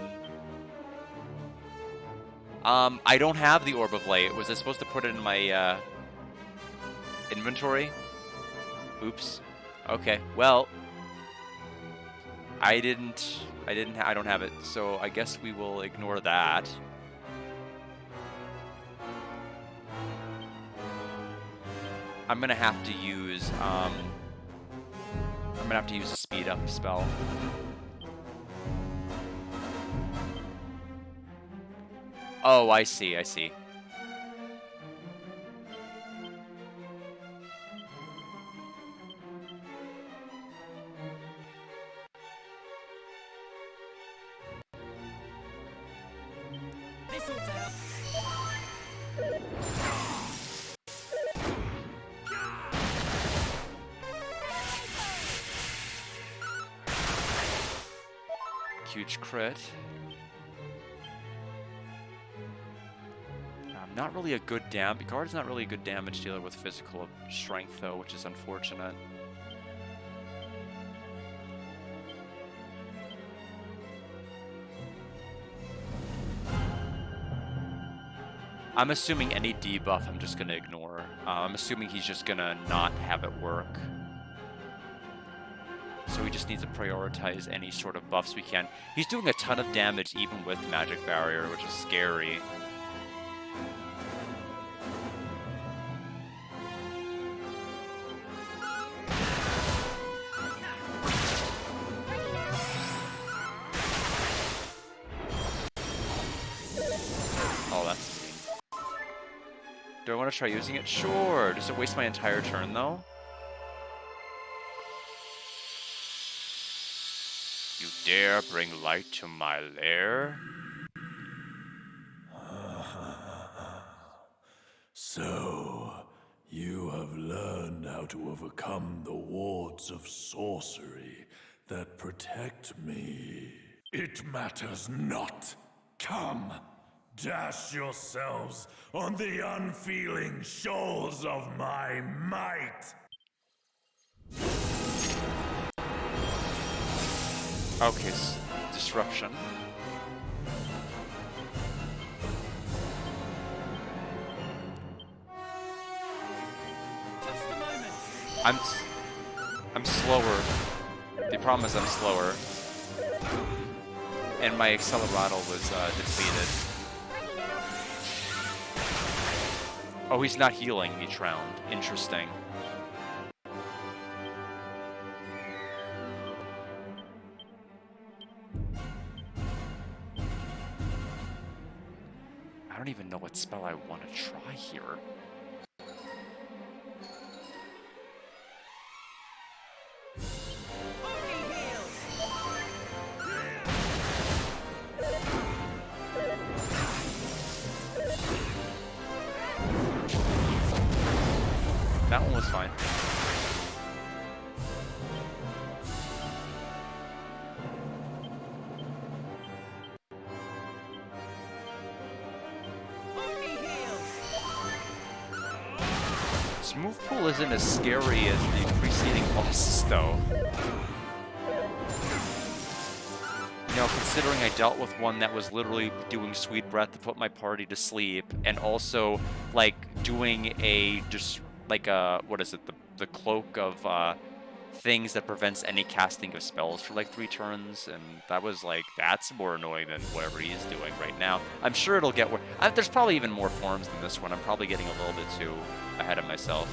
I don't have the Orb of Light. Was I supposed to put it in my inventory? Oops. Okay. Well, I don't have it, so I guess we will ignore that. I'm gonna have to use a speed up spell. Oh, I see. Huge crit. Not really a good Guard's not really a good damage dealer with physical strength though, which is unfortunate. I'm assuming any debuff I'm just gonna ignore. I'm assuming he's just gonna not have it work. So he just needs to prioritize any sort of buffs we can. He's doing a ton of damage even with Magic Barrier, which is scary. Oh, that's mean. Do I want to try using it? Sure. Does it waste my entire turn, though? You dare bring light to my lair? So, you have learned how to overcome the wards of sorcery that protect me. It matters not. Come, dash yourselves on the unfeeling shoals of my might. Okay, disruption. I'm slower. The problem is I'm slower. And my Accelerato was depleted. Oh, he's not healing each round. Interesting. I don't even know what spell I want to try here. That one was fine. This move pool isn't as scary as the preceding bosses, though. You know, considering I dealt with one that was literally doing Sweet Breath to put my party to sleep, and also, like, doing a, just, like, what is it, the cloak of, things that prevents any casting of spells for, like, 3 turns, and that was, like, that's more annoying than whatever he's doing right now. I'm sure it'll get worse. There's probably even more forms than this one. I'm probably getting a little bit too ahead of myself.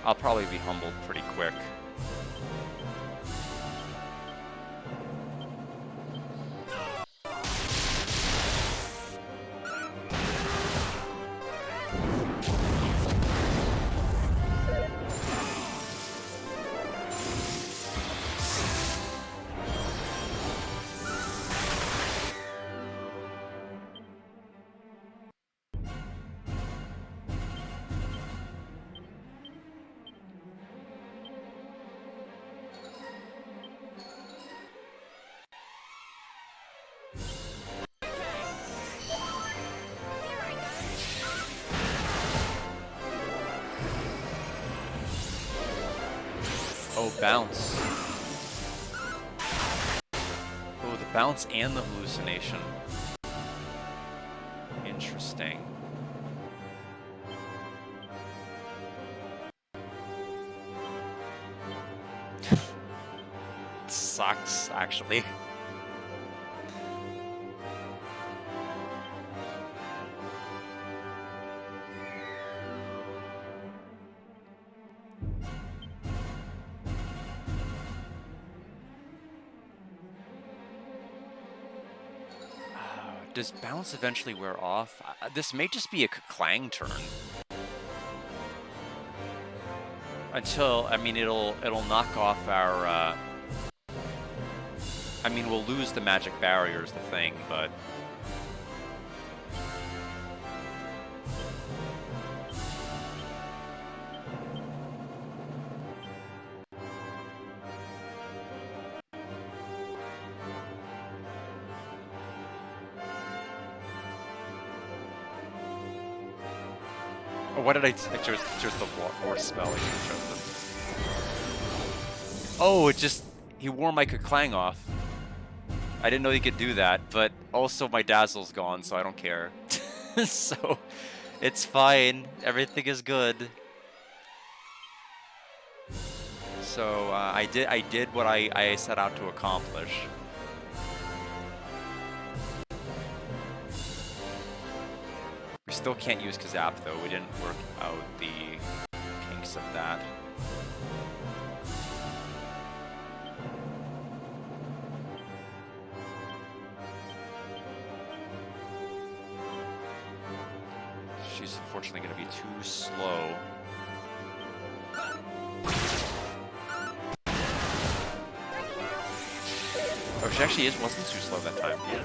I'll probably be humbled pretty quick. Oh, bounce. Oh, the bounce and the hallucination. Interesting. Sucks, actually. Does bounce eventually wear off? This may just be a Clang turn. Until, I mean, it'll knock off our, I mean, we'll lose the magic barrier is the thing, but... Oh, what did I chose the war spell? I should have chosen. Oh, it just... He wore my Clang off. I didn't know he could do that, but also my Dazzle's gone, so I don't care. So, it's fine. Everything is good. So, I did what I set out to accomplish. We still can't use Kazap, though. We didn't work out the kinks of that. She's unfortunately going to be too slow. Oh, she actually wasn't too slow that time. Yeah.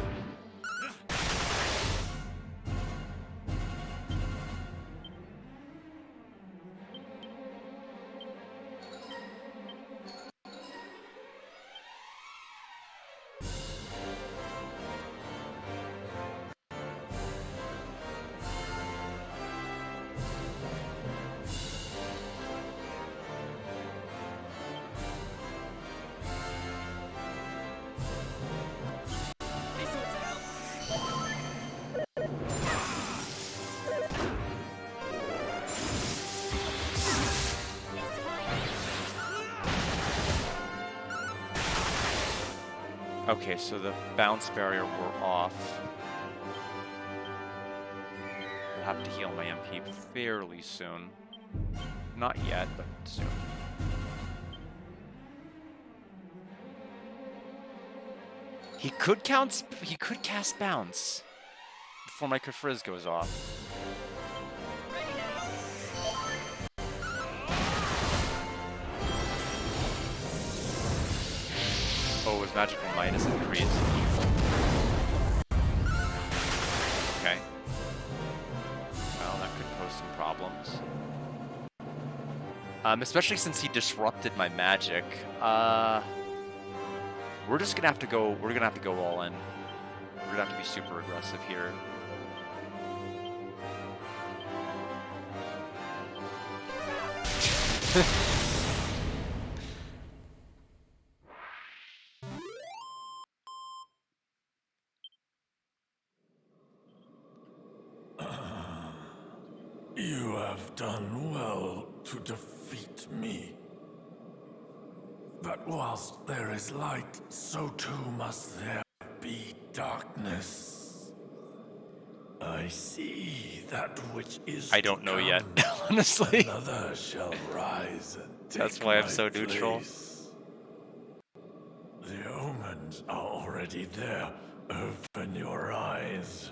Okay, so the bounce barrier wore off. I'll have to heal my MP fairly soon. Not yet, but soon. He could cast bounce before my Kafrizz goes off. Oh, his magical might is increased. Okay. Well, that could pose some problems. Especially since he disrupted my magic. We're just gonna have to go. We're gonna have to go all in. We're gonna have to be super aggressive here. You have done well to defeat me. But whilst there is light, so too must there be darkness. I see that which is I don't to know yet, come. honestly. Another shall rise and take That's why I'm my so neutral. place. The omens are already there. Open your eyes.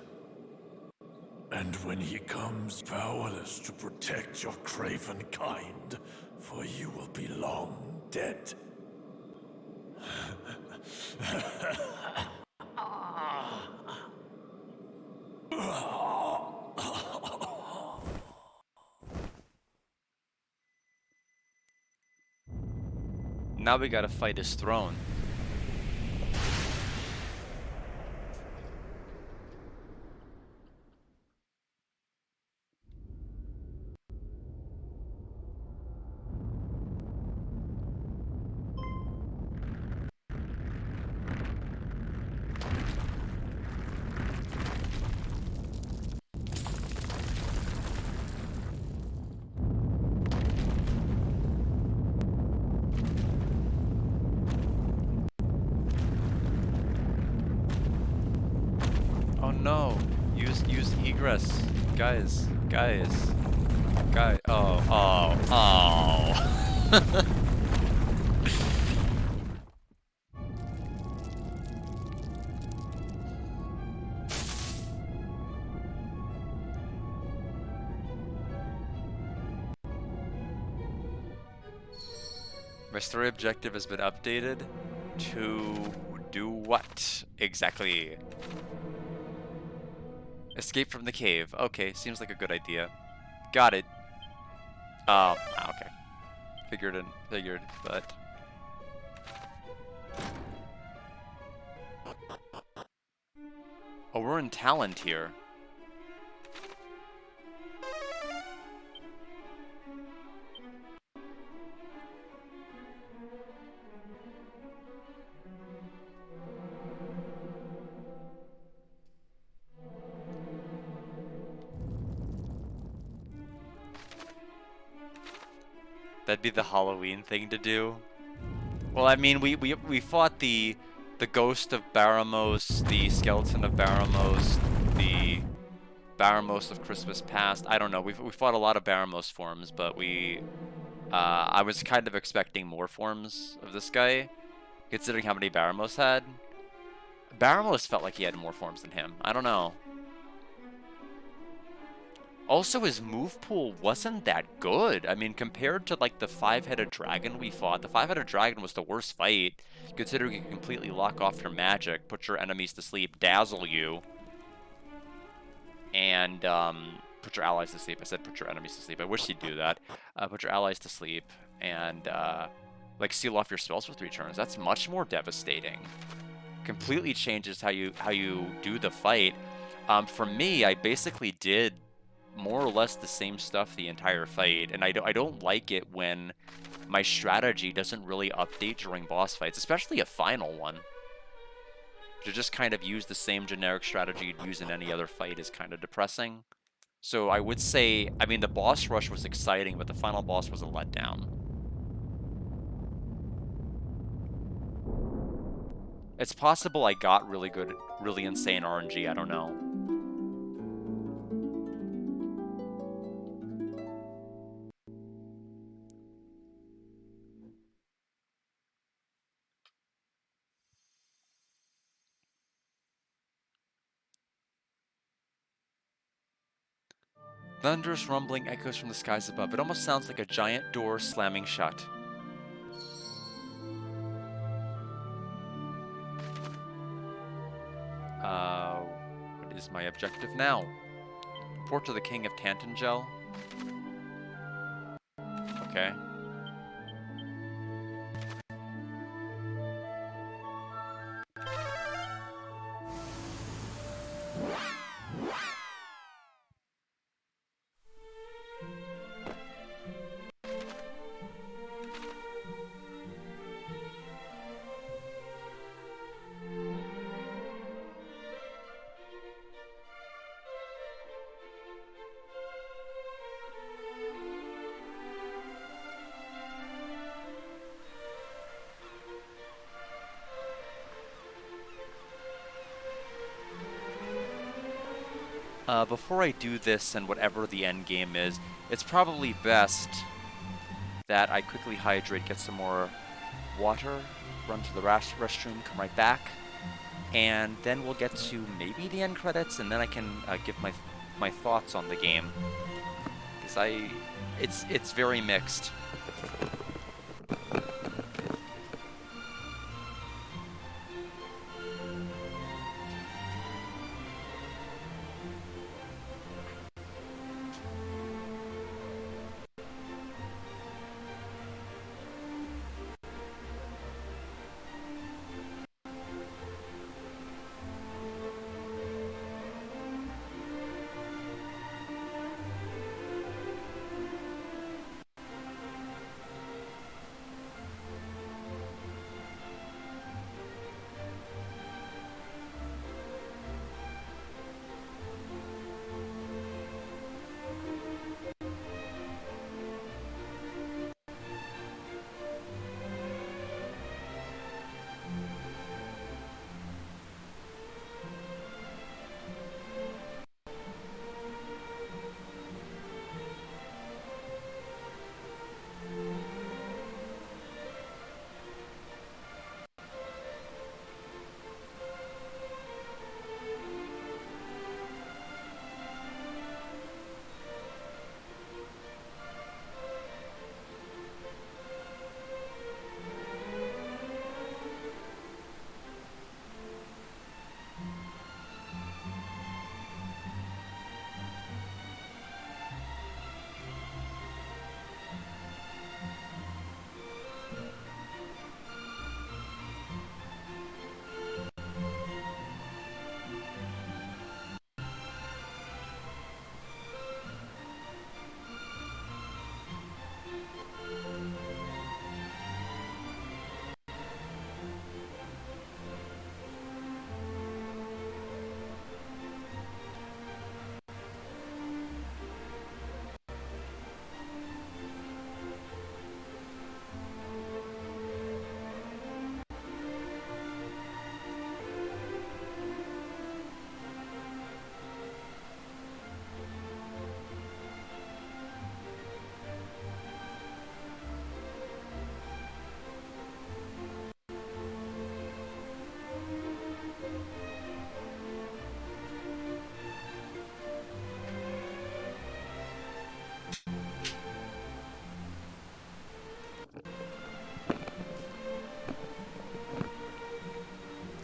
And when he comes, powerless to protect your craven kind, for you will be long dead. Now we gotta fight his throne. Oh no! Use egress, guys. Oh. My story objective has been updated to do what exactly? Escape from the cave. Okay, seems like a good idea. Got it. Okay. Figured, but... Oh, we're in Talent here. That'd be the Halloween thing to do. Well, I mean, we fought the ghost of Baramos, the skeleton of Baramos, the Baramos of Christmas Past. I don't know. We fought a lot of Baramos forms, but I was kind of expecting more forms of this guy, considering how many Baramos had. Baramos felt like he had more forms than him. I don't know. Also, his move pool wasn't that good. I mean, compared to, like, the 5-headed dragon we fought, the 5-headed dragon was the worst fight, considering you can completely lock off your magic, put your enemies to sleep, dazzle you, and, put your allies to sleep. I said put your enemies to sleep. I wish he'd do that. Put your allies to sleep, and, like, seal off your spells for 3 turns. That's much more devastating. Completely changes how you do the fight. For me, I basically did more or less the same stuff the entire fight, and I don't like it when my strategy doesn't really update during boss fights, especially a final one. To just kind of use the same generic strategy you'd use in any other fight is kind of depressing. So I would say, I mean, the boss rush was exciting, but the final boss was a letdown. It's possible I got really good, really insane RNG, I don't know. Thunderous rumbling echoes from the skies above. It almost sounds like a giant door slamming shut. What is my objective now? Report to the King of Tantangel. Okay. Before I do this and whatever the end game is, it's probably best that I quickly hydrate, get some more water, run to the restroom, come right back, and then we'll get to maybe the end credits, and then I can give my thoughts on the game, because it's very mixed.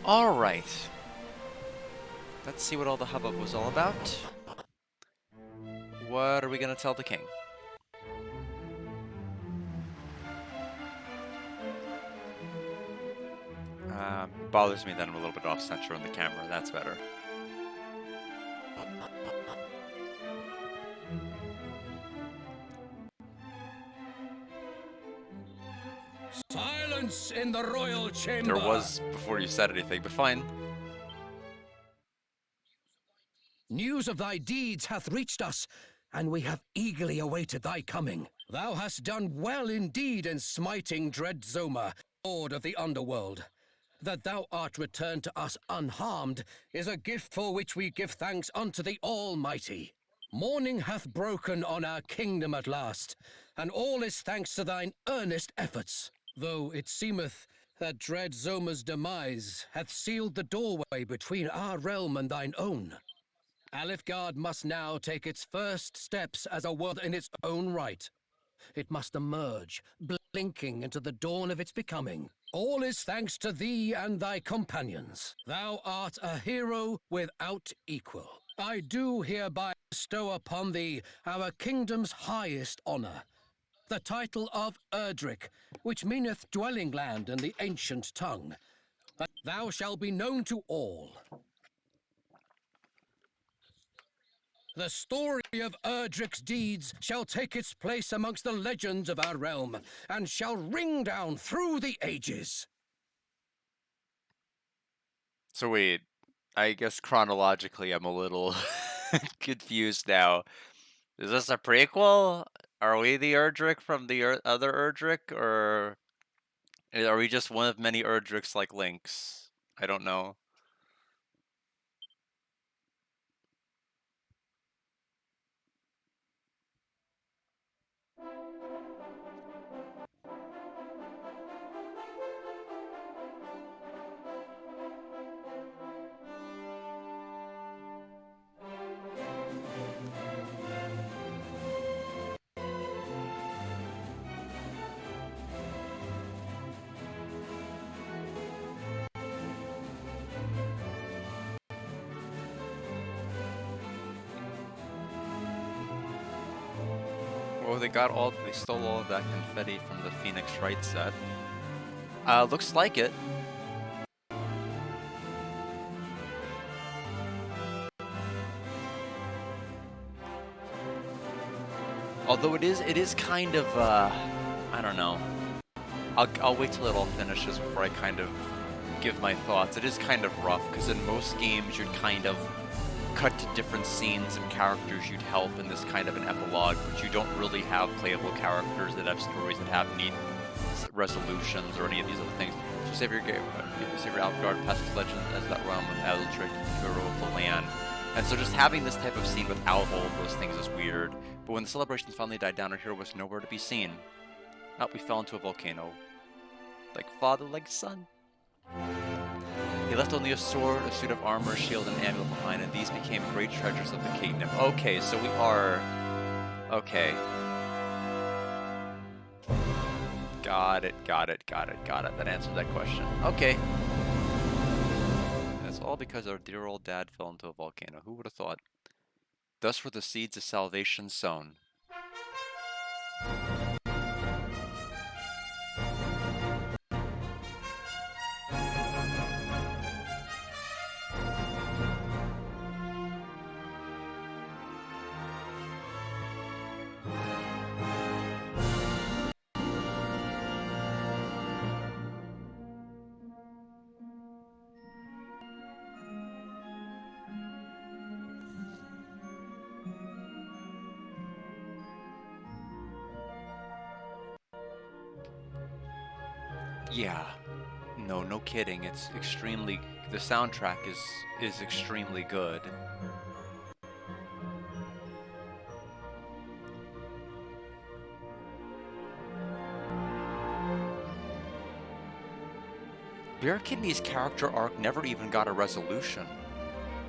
Alright. Let's see what all the hubbub was all about. What are we gonna tell the king? Bothers me that I'm a little bit off-center on the camera. That's better. Silence in the royal chamber! There was before you said anything, but fine. News of thy deeds hath reached us, and we have eagerly awaited thy coming. Thou hast done well indeed in smiting dread Zoma, lord of the underworld. that thou art returned to us unharmed is a gift for which we give thanks unto the Almighty. Morning hath broken on our kingdom at last, and all is thanks to thine earnest efforts, though it seemeth that dread Zoma's demise hath sealed the doorway between our realm and thine own. Alifgard must now take its first steps as a world in its own right. It must emerge, blinking into the dawn of its becoming. All is thanks to thee and thy companions. Thou art a hero without equal. I do hereby bestow upon thee our kingdom's highest honor, the title of Erdrick, which meaneth dwelling land in the ancient tongue. Thou shalt be known to all. The story of Erdrick's deeds shall take its place amongst the legends of our realm, and shall ring down through the ages. So wait, I guess chronologically I'm a little confused now. Is this a prequel? Are we the Erdrick from the other Erdrick, or are we just one of many Erdricks like Link's? I don't know. Oh, they stole all of that confetti from the Phoenix Wright set. Looks like it. Although it is kind of, I don't know. I'll wait till it all finishes before I kind of give my thoughts. It is kind of rough, because in most games you'd kind of cut to different scenes and characters you'd help in this kind of an epilogue, but you don't really have playable characters that have stories that have neat resolutions or any of these other things. So save your Alfgard, past legend as that realm of Eldrick, hero of the land. And so just having this type of scene without all of those things is weird. But when the celebrations finally died down, our hero was nowhere to be seen. We fell into a volcano. Like father, like son. He left only a sword, a suit of armor, shield, and amulet behind, and these became great treasures of the kingdom. Okay, so we are... Okay. Got it. That answered that question. Okay. That's all because our dear old dad fell into a volcano. Who would have thought? Thus were the seeds of salvation sown. Yeah. No kidding. It's extremely... The soundtrack is extremely good. Bear Kidney's character arc never even got a resolution.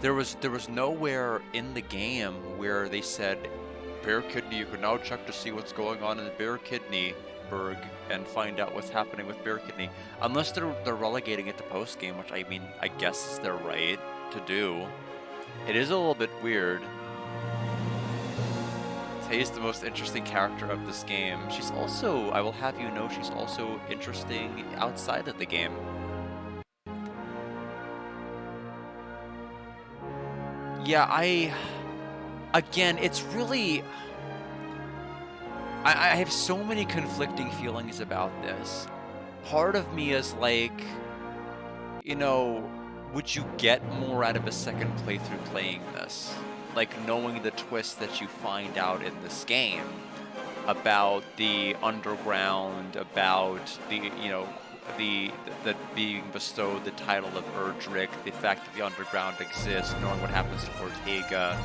There was nowhere in the game where they said, Bear Kidney, you can now check to see what's going on in the Bear Kidney Berg and find out what's happening with Bear Kidney. Unless they're relegating it to post-game, which I mean, I guess is their right to do. It is a little bit weird. Tay's the most interesting character of this game. She's also, I will have you know, she's also interesting outside of the game. Yeah, again, it's really... I have so many conflicting feelings about this. Part of me is like, you know, would you get more out of a second playthrough playing this? Like, knowing the twist that you find out in this game about the underground, about the, you know, the being bestowed the title of Erdrick, the fact that the underground exists, knowing what happens to Ortega,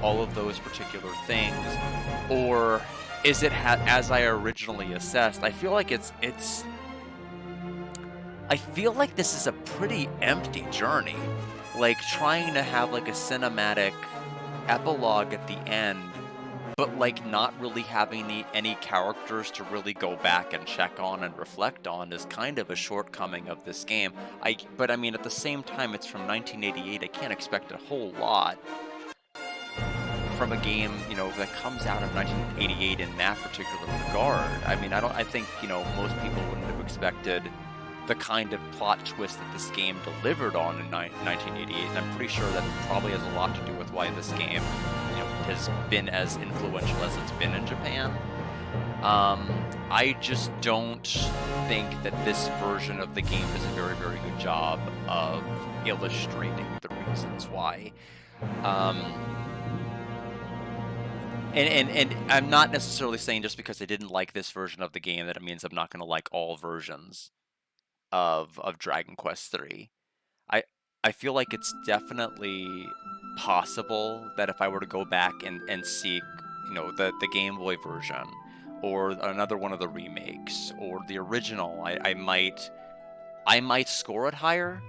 all of those particular things, or is it as I originally assessed? I feel like I feel like this is a pretty empty journey, like trying to have like a cinematic epilogue at the end, but like not really having any characters to really go back and check on and reflect on is kind of a shortcoming of this game. But I mean, at the same time, it's from 1988. I can't expect a whole lot from a game, that comes out of 1988 in that particular regard. I mean, I think, most people wouldn't have expected the kind of plot twist that this game delivered on in 1988. And I'm pretty sure that probably has a lot to do with why this game, has been as influential as it's been in Japan. I just don't think that this version of the game does a very, very good job of illustrating the reasons why. And I'm not necessarily saying just because I didn't like this version of the game that it means I'm not going to like all versions of Dragon Quest III. I feel like it's definitely possible that if I were to go back and seek, the Game Boy version or another one of the remakes or the original, I might score it higher.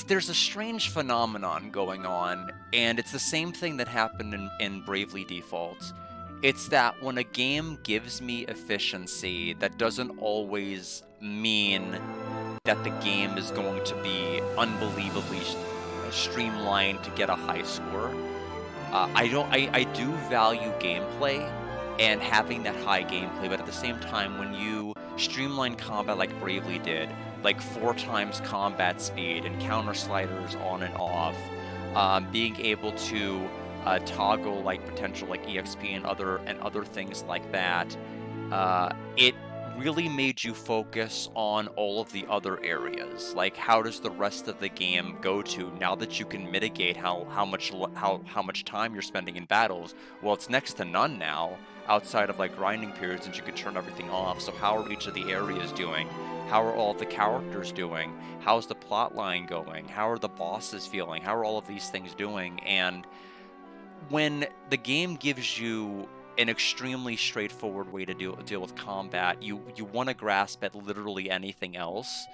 There's a strange phenomenon going on, and it's the same thing that happened in Bravely Default. It's that when a game gives me efficiency, that doesn't always mean that the game is going to be unbelievably streamlined to get a high score. I do value gameplay and having that high gameplay, but at the same time, when you streamline combat like Bravely did, like 4 times combat speed and counter sliders on and off, being able to toggle like potential like EXP and other things like that, it really made you focus on all of the other areas. Like, how does the rest of the game go to now that you can mitigate how much time you're spending in battles? Well, it's next to none now, outside of like grinding periods, and you can turn everything off. So how are each of the areas doing? How are all of the characters doing? How's the plot line going? How are the bosses feeling? How are all of these things doing? And when the game gives you an extremely straightforward way to deal with combat, you want to grasp at literally anything else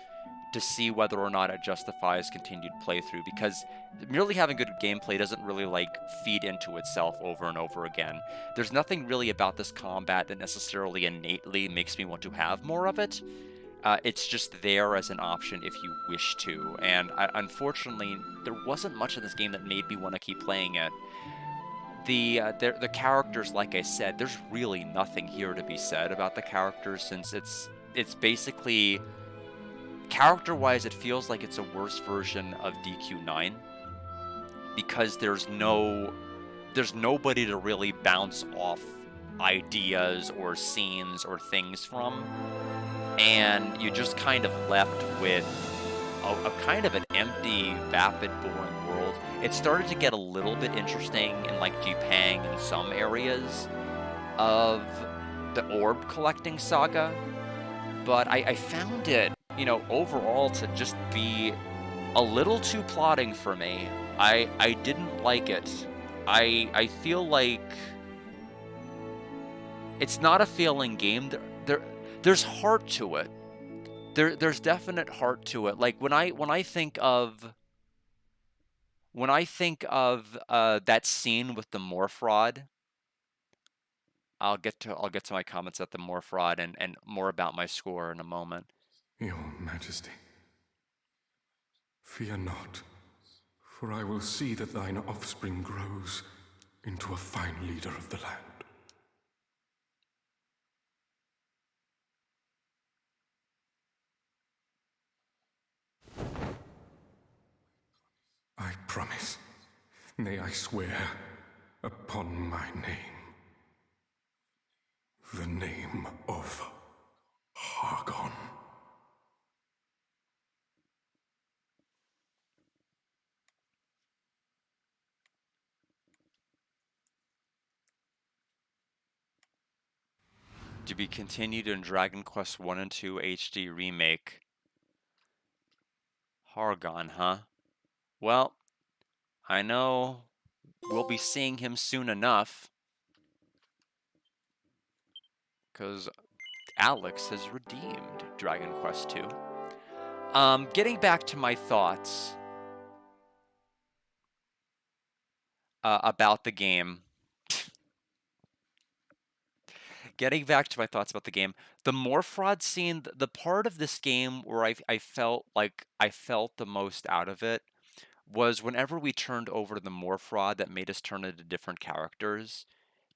to see whether or not it justifies continued playthrough, because merely having good gameplay doesn't really like feed into itself over and over again. There's nothing really about this combat that necessarily innately makes me want to have more of it. It's just there as an option if you wish to, and unfortunately there wasn't much in this game that made me want to keep playing it. The characters, like I said, there's really nothing here to be said about the characters, since it's basically, character-wise, it feels like it's a worse version of DQ9, because there's nobody to really bounce off ideas or scenes or things from, and you're just kind of left with a kind of an empty, vapid, boring world. It started to get a little bit interesting in like Jipang in some areas of the orb collecting saga, but I found it, overall to just be a little too plotting for me. I didn't like it. I feel like it's not a failing game. There's heart to it. There's definite heart to it. Like when I think of that scene with the morph rod, I'll get to my comments at the morph rod and more about my score in a moment. Your Majesty, fear not, for I will see that thine offspring grows into a fine leader of the land. I promise, nay, I swear, upon my name, the name of Hargon. To be continued in Dragon Quest 1 and 2 HD remake. Hargon, huh? Well, I know we'll be seeing him soon enough. Because Alex has redeemed Dragon Quest 2. Getting back to my thoughts about the game. Getting back to my thoughts about the game, the Morphrod scene, the part of this game where I felt like I felt the most out of it was whenever we turned over the Morphrod that made us turn into different characters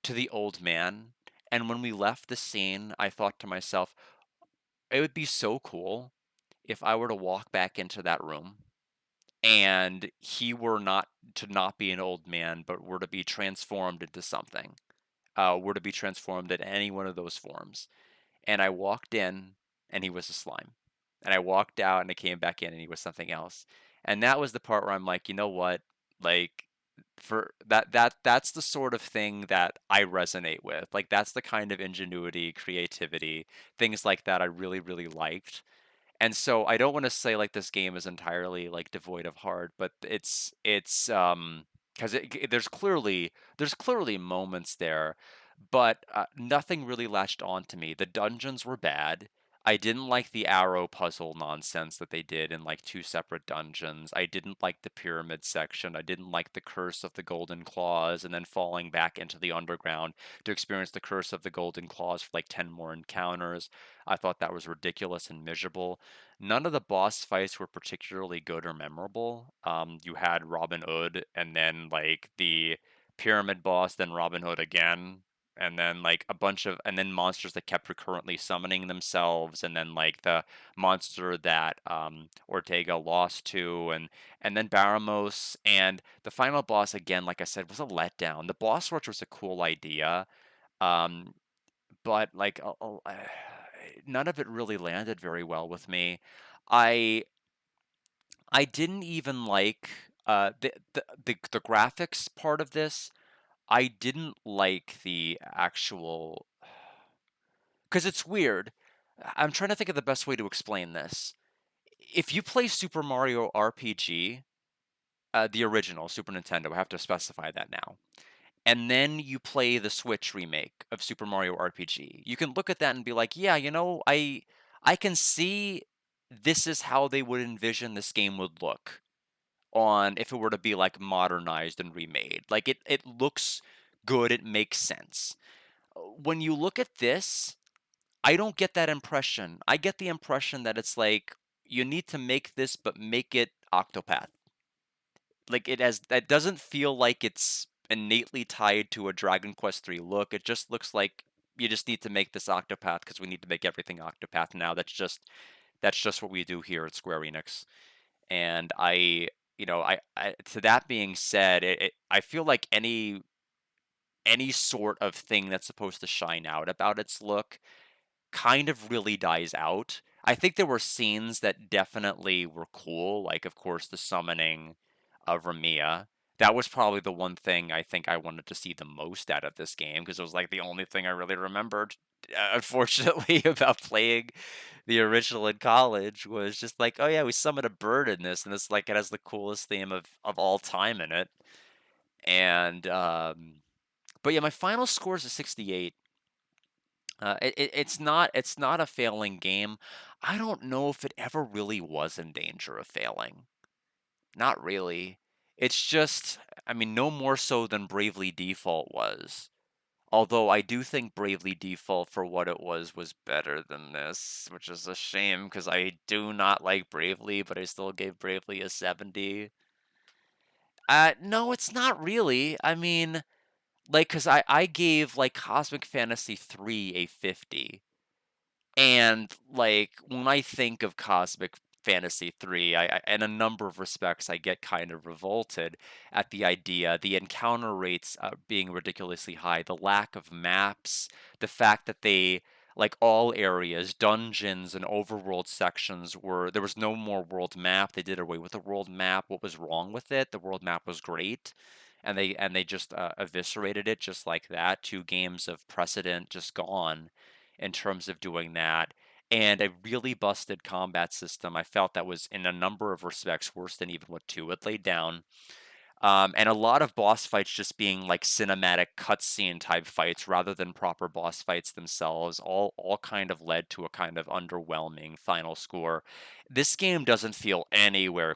to the old man. And when we left the scene, I thought to myself, it would be so cool if I were to walk back into that room and he were not be an old man, but were to be transformed into something, were to be transformed in any one of those forms. And I walked in and he was a slime. And I walked out and I came back in and he was something else. And that was the part where I'm like, you know what? Like for that's the sort of thing that I resonate with. Like that's the kind of ingenuity, creativity, things like that I really, really liked. And so I don't want to say like this game is entirely like devoid of heart, but it's because there's clearly moments there, but nothing really latched on to me. The dungeons were bad. I didn't like the arrow puzzle nonsense that they did in like two separate dungeons. I didn't like the pyramid section. I didn't like the curse of the golden claws and then falling back into the underground to experience the curse of the golden claws for like 10 more encounters. I thought that was ridiculous and miserable. None of the boss fights were particularly good or memorable. You had Robin Hood, and then like the pyramid boss, then Robin Hood again, and then like a bunch of, and then monsters that kept recurrently summoning themselves, and then like the monster that Ortega lost to, and then Baramos, and the final boss again, like I said, was a letdown. The boss rush was a cool idea. Um, but like none of it really landed very well with me. I I didn't even like the graphics part of this. I didn't like the actual because it's weird. I'm trying to think of the best way to explain this. If you play Super Mario RPG, the original Super Nintendo, I have to specify that now, and then you play the Switch remake of Super Mario RPG, you can look at that and be like, yeah, I can see this is how they would envision this game would look on if it were to be like modernized and remade. Like it looks good, it makes sense. When you look at this, I don't get that impression. I get the impression that it's like you need to make this but make it Octopath. Like it has that doesn't feel like it's innately tied to a Dragon Quest 3 look. It just looks like you just need to make this Octopath because we need to make everything Octopath now. That's just what we do here at Square Enix. And I to that being said, I feel like any sort of thing that's supposed to shine out about its look kind of really dies out. I think there were scenes that definitely were cool, like of course the summoning of Ramia. That was probably the one thing I think I wanted to see the most out of this game because it was like the only thing I really remembered. Unfortunately, about playing the original in college was just like, oh yeah, we summoned a bird in this, and it's like it has the coolest theme of all time in it. And but yeah, my final score is a 68. It's not a failing game. I don't know if it ever really was in danger of failing. Not really. It's just, I mean, no more so than Bravely Default was. Although I do think Bravely Default for what it was better than this, which is a shame because I do not like Bravely, but I still gave Bravely a 70. No, it's not really. I mean, like, because I gave like Cosmic Fantasy 3 a 50. And like when I think of Cosmic Fantasy 3, in a number of respects I get kind of revolted at the idea, the encounter rates being ridiculously high, the lack of maps, the fact that they like all areas, dungeons and overworld sections were there was no more world map. They did away with the world map. What was wrong with it? The world map was great. And they just eviscerated it just like that. 2 games of precedent just gone in terms of doing that. And a really busted combat system. I felt that was in a number of respects worse than even what 2 had laid down. And a lot of boss fights just being like cinematic cutscene type fights rather than proper boss fights themselves, all kind of led to a kind of underwhelming final score. This game doesn't feel anywhere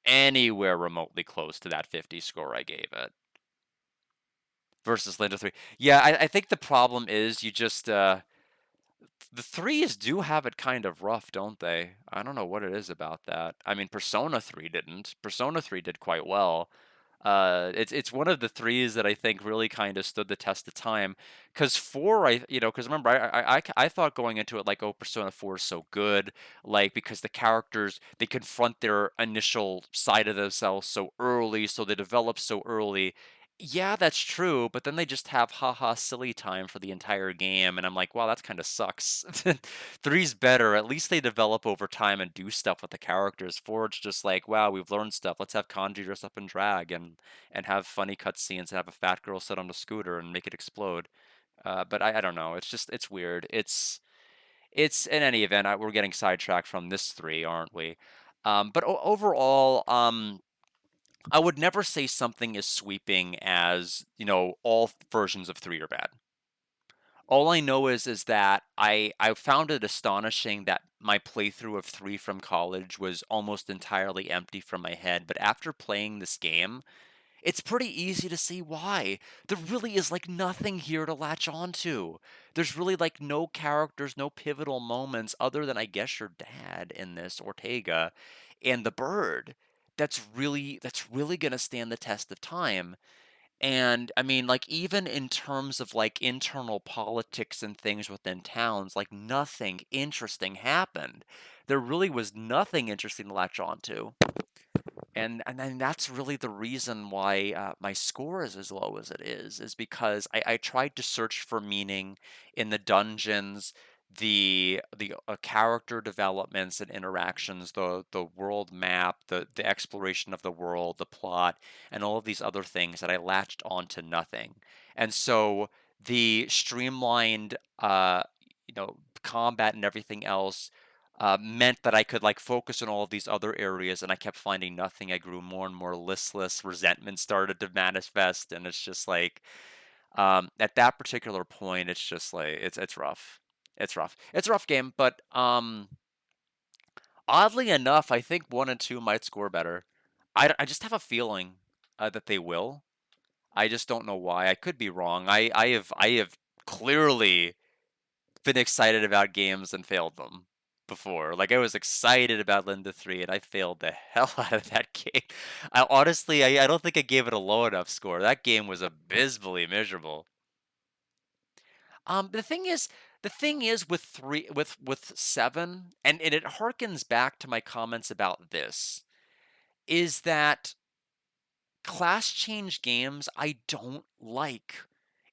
remotely close to that 50 score I gave it versus Linda 3. Yeah, I think the problem is you just the threes do have it kind of rough, don't they? I don't know what it is about that. I mean, Persona 3 didn't. Persona 3 did quite well. It's one of the threes that I think really kind of stood the test of time. Because 4, because remember, I thought going into it like, oh, Persona 4 is so good, like because the characters they confront their initial side of themselves so early, so they develop so early. Yeah, that's true, but then they just have haha silly time for the entire game, and I'm like, wow, that's kind of sucks. Three's better. At least they develop over time and do stuff with the characters. Four, it's just like, wow, we've learned stuff. Let's have Kanji dress up in drag and have funny cutscenes and have a fat girl sit on a scooter and make it explode. But I don't know. It's weird. It's in any event. We're getting sidetracked from this 3, aren't we? But overall, I would never say something as sweeping as, all versions of 3 are bad. All I know is that I found it astonishing that my playthrough of 3 from college was almost entirely empty from my head, but after playing this game, it's pretty easy to see why. There really is like nothing here to latch on to. There's really like no characters, no pivotal moments other than I guess your dad in this, Ortega, and the bird. That's really going to stand the test of time. And I mean, like, even in terms of like internal politics and things within towns, like nothing interesting happened. There really was nothing interesting to latch on to. And then that's really the reason why my score is as low as it is because I tried to search for meaning in the dungeons, the character developments and interactions, the world map, the exploration of the world, the plot, and all of these other things that I latched onto nothing. And so the streamlined, combat and everything else meant that I could like focus on all of these other areas, and I kept finding nothing. I grew more and more listless. Resentment started to manifest, and it's just like at that particular point, it's just like it's rough. It's rough. It's a rough game, but oddly enough, I think 1 and 2 might score better. I just have a feeling that they will. I just don't know why. I could be wrong. I have clearly been excited about games and failed them before. Like I was excited about Linda 3 and I failed the hell out of that game. I honestly I don't think I gave it a low enough score. That game was abysmally miserable. The thing is with 3 with 7 and it harkens back to my comments about this is that class change games I don't like.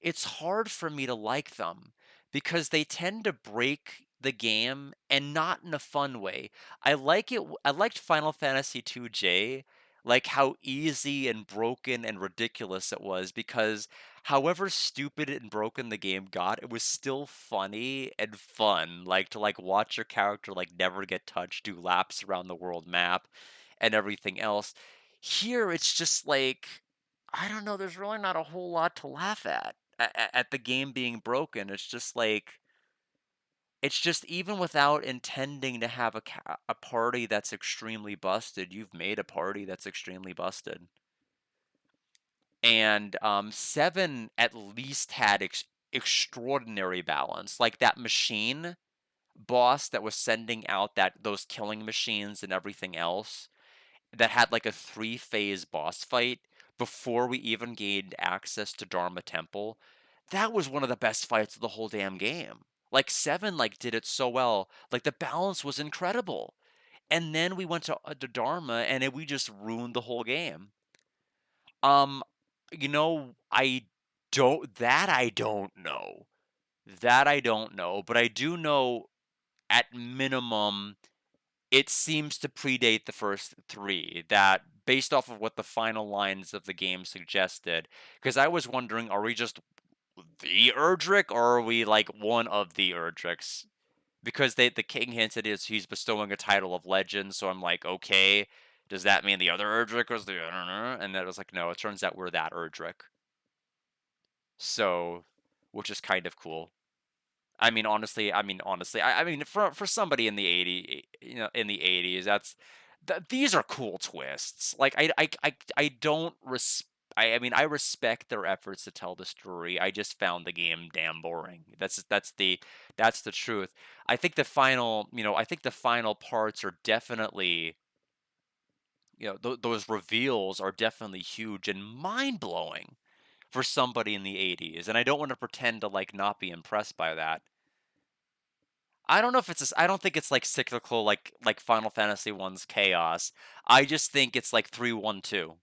It's hard for me to like them because they tend to break the game and not in a fun way. I liked Final Fantasy 2J, like how easy and broken and ridiculous it was because however stupid and broken the game got, it was still funny and fun. Like to like watch your character like never get touched, do laps around the world map and everything else. Here, it's just like, I don't know, there's really not a whole lot to laugh at the game being broken. It's just even without intending to have a party that's extremely busted, you've made a party that's extremely busted. And 7 at least had extraordinary balance. Like that machine boss that was sending out those killing machines and everything else that had like a 3-phase boss fight before we even gained access to Dharma Temple. That was one of the best fights of the whole damn game. Like 7 like did it so well. Like the balance was incredible. And then we went to Dharma and we just ruined the whole game. Um I don't know. That I don't know, but I do know at minimum it seems to predate the first 3, that based off of what the final lines of the game suggested, because I was wondering, are we just the Erdrick, or are we like one of the Erdricks? Because the king hinted he's bestowing a title of legend, so I'm like, okay, does that mean the other Erdrick was the, I don't know, and then it was like, no, it turns out we're that Erdrick. So, which is kind of cool. I mean, for somebody in the 80, in the 80s, these are cool twists. Like, I don't I mean, I respect their efforts to tell the story. I just found the game damn boring. That's the truth. I think the final parts are definitely, those reveals are definitely huge and mind-blowing for somebody in the 80s, and I don't want to pretend to like not be impressed by that. I don't know if I don't think it's like cyclical like Final Fantasy One's chaos. I just think it's like 3-1-2.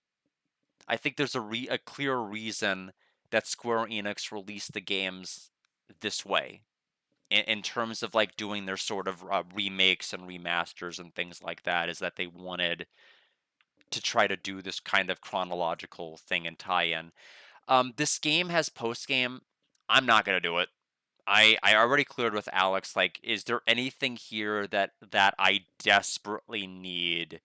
I think there's a clear reason that Square Enix released the games this way in terms of like doing their sort of remakes and remasters and things like that, is that they wanted to try to do this kind of chronological thing and tie-in. This game has post game. I'm not gonna do it. I already cleared with Alex, like, is there anything here that I desperately need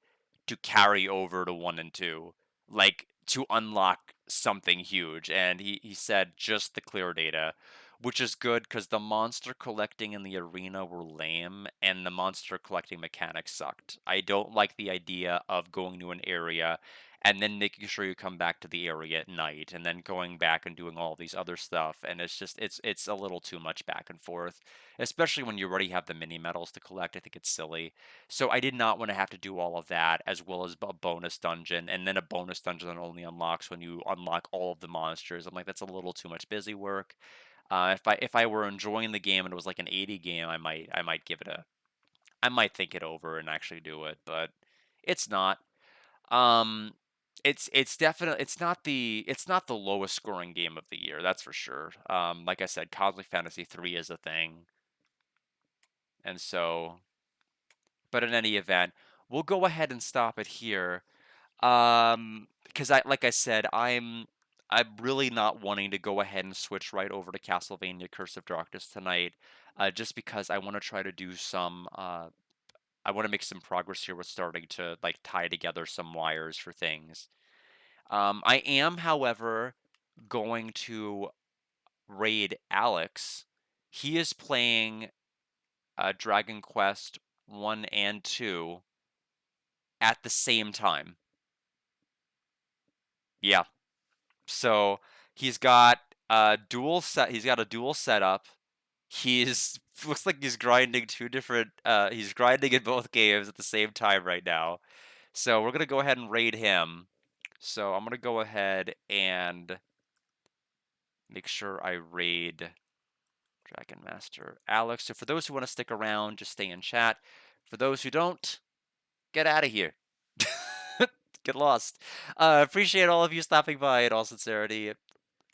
to carry over to 1 and 2? Like, to unlock something huge? And he said just the clear data, which is good because the monster collecting in the arena were lame, and the monster collecting mechanics sucked. I don't like the idea of going to an area and then making sure you come back to the area at night, and then going back and doing all these other stuff, and it's a little too much back and forth, especially when you already have the mini medals to collect. I think it's silly. So I did not want to have to do all of that, as well as a bonus dungeon, and then a bonus dungeon that only unlocks when you unlock all of the monsters. I'm like, that's a little too much busy work. If I were enjoying the game and it was like an 80 game, I might give it a I might think it over and actually do it, but it's not. Um, it's definitely it's not the lowest scoring game of the year, that's for sure. Like I said, Cosmic Fantasy 3 is a thing, and so, but in any event, we'll go ahead and stop it here. Because like I said, I'm really not wanting to go ahead and switch right over to Castlevania Curse of Darkness tonight, just because I want to try to do some I want to make some progress here with starting to like tie together some wires for things. I am, however, going to raid Alex. He is playing Dragon Quest 1 and 2 at the same time. Yeah. So he's got a dual setup. He's looks like he's grinding he's grinding in both games at the same time right now. So we're gonna go ahead and raid him. So I'm gonna go ahead and make sure I raid Dragon Master Alex. So for those who want to stick around, just stay in chat. For those who don't, get out of here. Get lost. Appreciate all of you stopping by in all sincerity,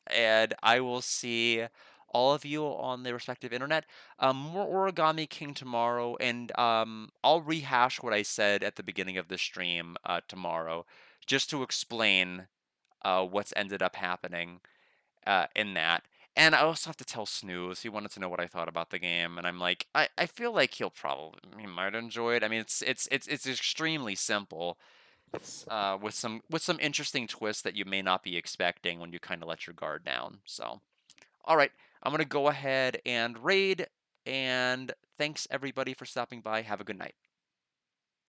and I will see all of you on the respective internet. More Origami King tomorrow, and I'll rehash what I said at the beginning of the stream tomorrow, just to explain what's ended up happening in that. And I also have to tell Snooze. He wanted to know what I thought about the game, and I'm like, I feel like he might enjoy it. I mean, it's extremely simple, with some interesting twists that you may not be expecting when you kind of let your guard down. So, all right, I'm gonna go ahead and raid, and thanks everybody for stopping by. Have a good night.